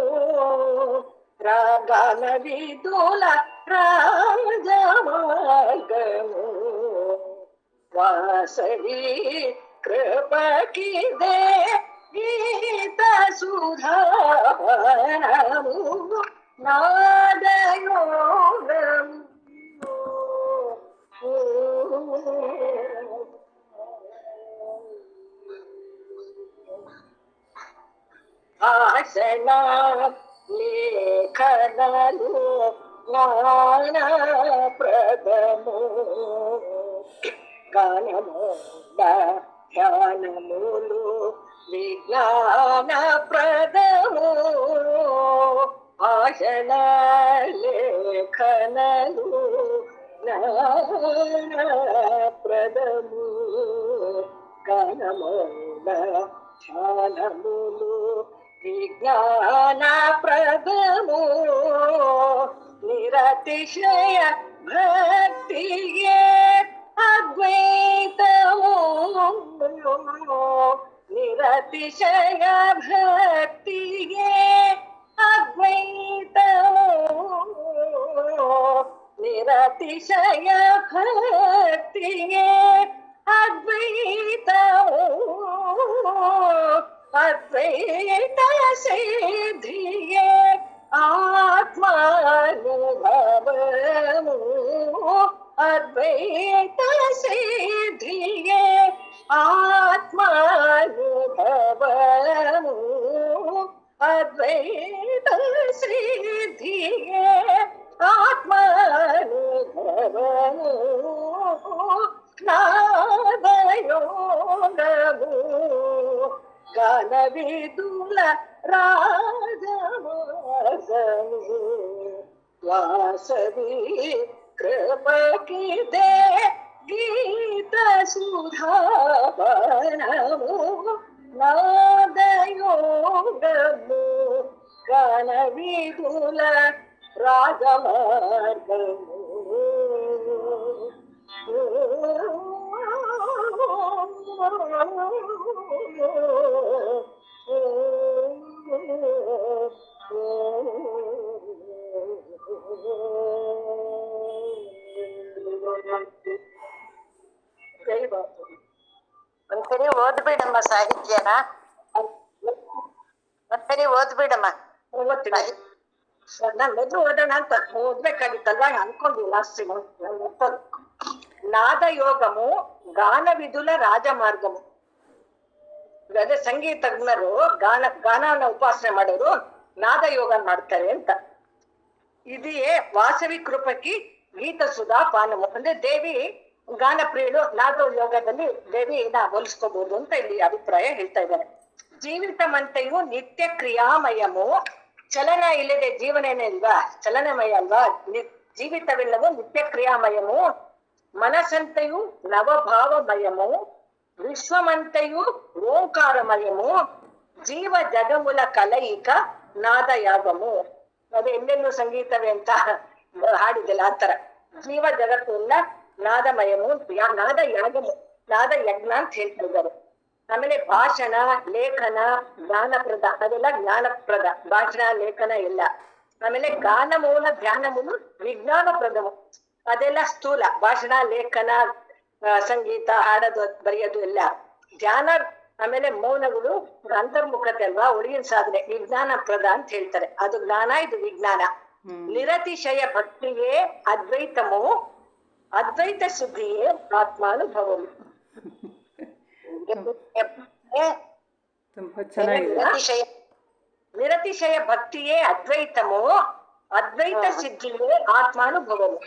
ರಾಗನವಿದುಲ ರಾಜ ಮಾರ್ಗಮೋ ವಾಸವಿ ಕೃಪಕಿದೆ ಗೀತ ಸುಧಾ ಪಾನಮೋ ನಾದಯೋಗಮೋ ಭಾಷಣ ಲೇಖನಲು ಜ್ಞಾನ ಪ್ರದಮೋ ಗಾನಮೋದ ಧ್ಯಾನಮೂಲು ವಿಜ್ಞಾನ ಪ್ರದಮೋ ಭಾಷಣ ಲೇಖನಲು ಜ್ಞಾನ ಪ್ರದಮೋ ಗಾನಮೋದ ಧ್ಯಾನಮೂಲು ವಿಜ್ಞಾನ ಪ್ರದಮೋ ನಿರತಿಶಯ ಭಕ್ತಿಯೇ ಅದ್ವೈತವು ನಿರತಿಶಯ ಭಕ್ತಿಗೆ ಅದ್ವೈತವು ನಿರತಿಶಯ ಭಕ್ತಿಗೆ ಅದ್ವೈತವು ಅದ್ವೈತ ಸಿದ್ಧಿಗೆ ಆತ್ಮಾನುಭವವು ಅದ್ವೈತ ಸಿದ್ಧಿಗೆ ಆತ್ಮಾನುಭವವು ಅದ್ವೈತ ಸಿದ್ಧಿಗೆ ಆತ್ಮಾನುಭವವು ನಾದಯೋಗವು ಗಾನವಿದುಲ ರಾಜಮಾರ್ಗವು ವಾಸವಿ ಕೃಪಕಿದೆ ಗೀತ ಸುಧಾವನವು ನಾದಯೋಗವು ಗಾನವಿದುಲ ರಾಜಮಾರ್ಗವು ಒಂದ್ಸರಿ ಓದ್ಬಿಡಮ್ಮ ಸಾಹಿತ್ಯನ, ಒಂದ್ಸರಿ ಓದ್ಬಿಡಮ್ಮ. ನಾನು ಮೊದಲು ಓದೋಣ ಅಂತ ಓದ್ಬೇಕಾಗಿತ್ತಲ್ವಾ ಅನ್ಕೊಂಡಿಲ್ಲ ಅಷ್ಟು. ನಾದಯೋಗಮು ಗಾನವಿದುಲ ರಾಜಮಾರ್ಗಮು. ಅದೇ ಸಂಗೀತಜ್ಞರು ಗಾನನ ಉಪಾಸನೆ ಮಾಡೋರು ನಾದಯೋಗ ಮಾಡ್ತಾರೆ ಅಂತ. ಇದೇ ವಾಸವಿ ಕೃಪಕಿ ಗೀತ ಸುಧಾ ಪಾನಮು. ಅಂದ್ರೆ ದೇವಿ ಗಾನ ಪ್ರಿಯಳು, ನಾದ ಯೋಗದಲ್ಲಿ ದೇವಿನ ಹೋಲಿಸ್ಕೋಬಹುದು ಅಂತ ಇಲ್ಲಿ ಅಭಿಪ್ರಾಯ ಹೇಳ್ತಾ ಇದ್ದಾರೆ. ಜೀವಿತಮಂತೆಯು ನಿತ್ಯ ಕ್ರಿಯಾಮಯಮು. ಚಲನ ಇಲ್ಲದೆ ಜೀವನನೇ ಇಲ್ವಾ, ಚಲನಮಯ ಅಲ್ವಾ. ಜೀವಿತವೆಲ್ಲವೂ ನಿತ್ಯ ಕ್ರಿಯಾಮಯಮು. ಮನಸ್ಸಂತೆಯು ನವಭಾವಮಯಮು. ವಿಶ್ವಮಂತೆಯು ಓಂಕಾರಮಯಮು. ಜೀವ ಜಗಮುಲ ಕಲಯಿಕ ನಾದಯಾಗಮು. ಅದು ಎಲ್ಲೆಲ್ಲೂ ಸಂಗೀತವೇ ಅಂತ ಹಾಡಿದೆಲ್ಲ ಆತರ. ಜೀವ ಜಗತ್ತು ಎಲ್ಲ ನಾದಮಯಮು, ನಾದ ಯಾಗಮು, ನಾದ ಯಜ್ಞ ಅಂತ ಹೇಳ್ತಾ ಇದ್ದಾರೆ. ಆಮೇಲೆ ಭಾಷಣ, ಲೇಖನ, ಜ್ಞಾನಪ್ರದ, ಅದೆಲ್ಲ ಜ್ಞಾನಪ್ರದ. ಭಾಷಣ, ಲೇಖನ ಎಲ್ಲ. ಆಮೇಲೆ ಗಾನ ಮೂಲ ಧ್ಯಾನ ಮೂಲ ವಿಜ್ಞಾನಪ್ರದವು, ಅದೆಲ್ಲ ಸ್ಥೂಲ. ಭಾಷಣ, ಲೇಖನ, ಸಂಗೀತ, ಹಾಡೋದು, ಬರೆಯೋದು ಎಲ್ಲ ಧ್ಯಾನ. ಆಮೇಲೆ ಮೌನಗಳು ಅಂತರ್ಮುಖತೆ ಅಲ್ವಾ, ಒಳಗಿನ ಸಾಧನೆ, ವಿಜ್ಞಾನಪ್ರದ ಅಂತ ಹೇಳ್ತಾರೆ. ಅದು ಜ್ಞಾನ, ಇದು ವಿಜ್ಞಾನ. ನಿರತಿಶಯ ಭಕ್ತಿಯೇ ಅದ್ವೈತಮು. ಅದ್ವೈತ ಸಿದ್ಧಿಯೇ ಆತ್ಮಾನುಭವವು. ತುಂಬ ಚೆನ್ನಾಗಿದೆ. ನಿರತಿಶಯ ಭಕ್ತಿಯೇ ಅದ್ವೈತಮು. ಅದ್ವೈತ ಸಿದ್ಧಿಯೇ ಆತ್ಮಾನುಭವವು.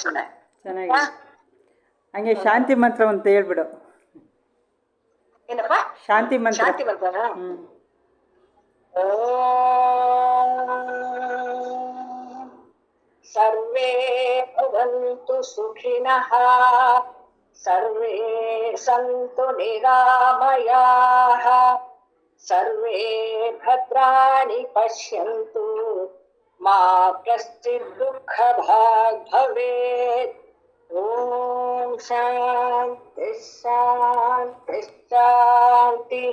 ಚೆನ್ನಾಗಿದೆ. ಹಂಗೆ ಶಾಂತಿ ಮಂತ್ರ ಅಂತ ಹೇಳ್ಬಿಡು. ಏನಪ್ಪ? ಶಾಂತಿ ಮಂತ್ರ. ಶಾಂತಿ ಮಂತ್ರನಾ? ಸರ್ವೇ ಭವಂತು ಸುಖಿನಃ, ಸರ್ವೇ ಸಂತು ನಿರಾಮಯಾಃ, ಸರ್ವೇ ಭದ್ರಾಣಿ ಪಶ್ಯಂತು, ಮಾ ಕಶ್ಚಿತ್ ದುಃಖ ಭಾಗ್ ಭವೇತ್. ಓಂ ಶಾಂತಿ ಶಾಂತಿ ಶಾಂತಿ.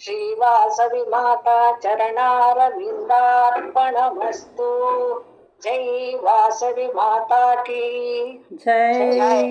ಶ್ರೀ ವಾಸವಿ ಮಾತಾ ಚರಣಾರವಿಂದಾರ್ಪಣಮಸ್ತು. ಜೈ ವಾಸವಿ ಮಾತಾ ಕೀ ಜೈ.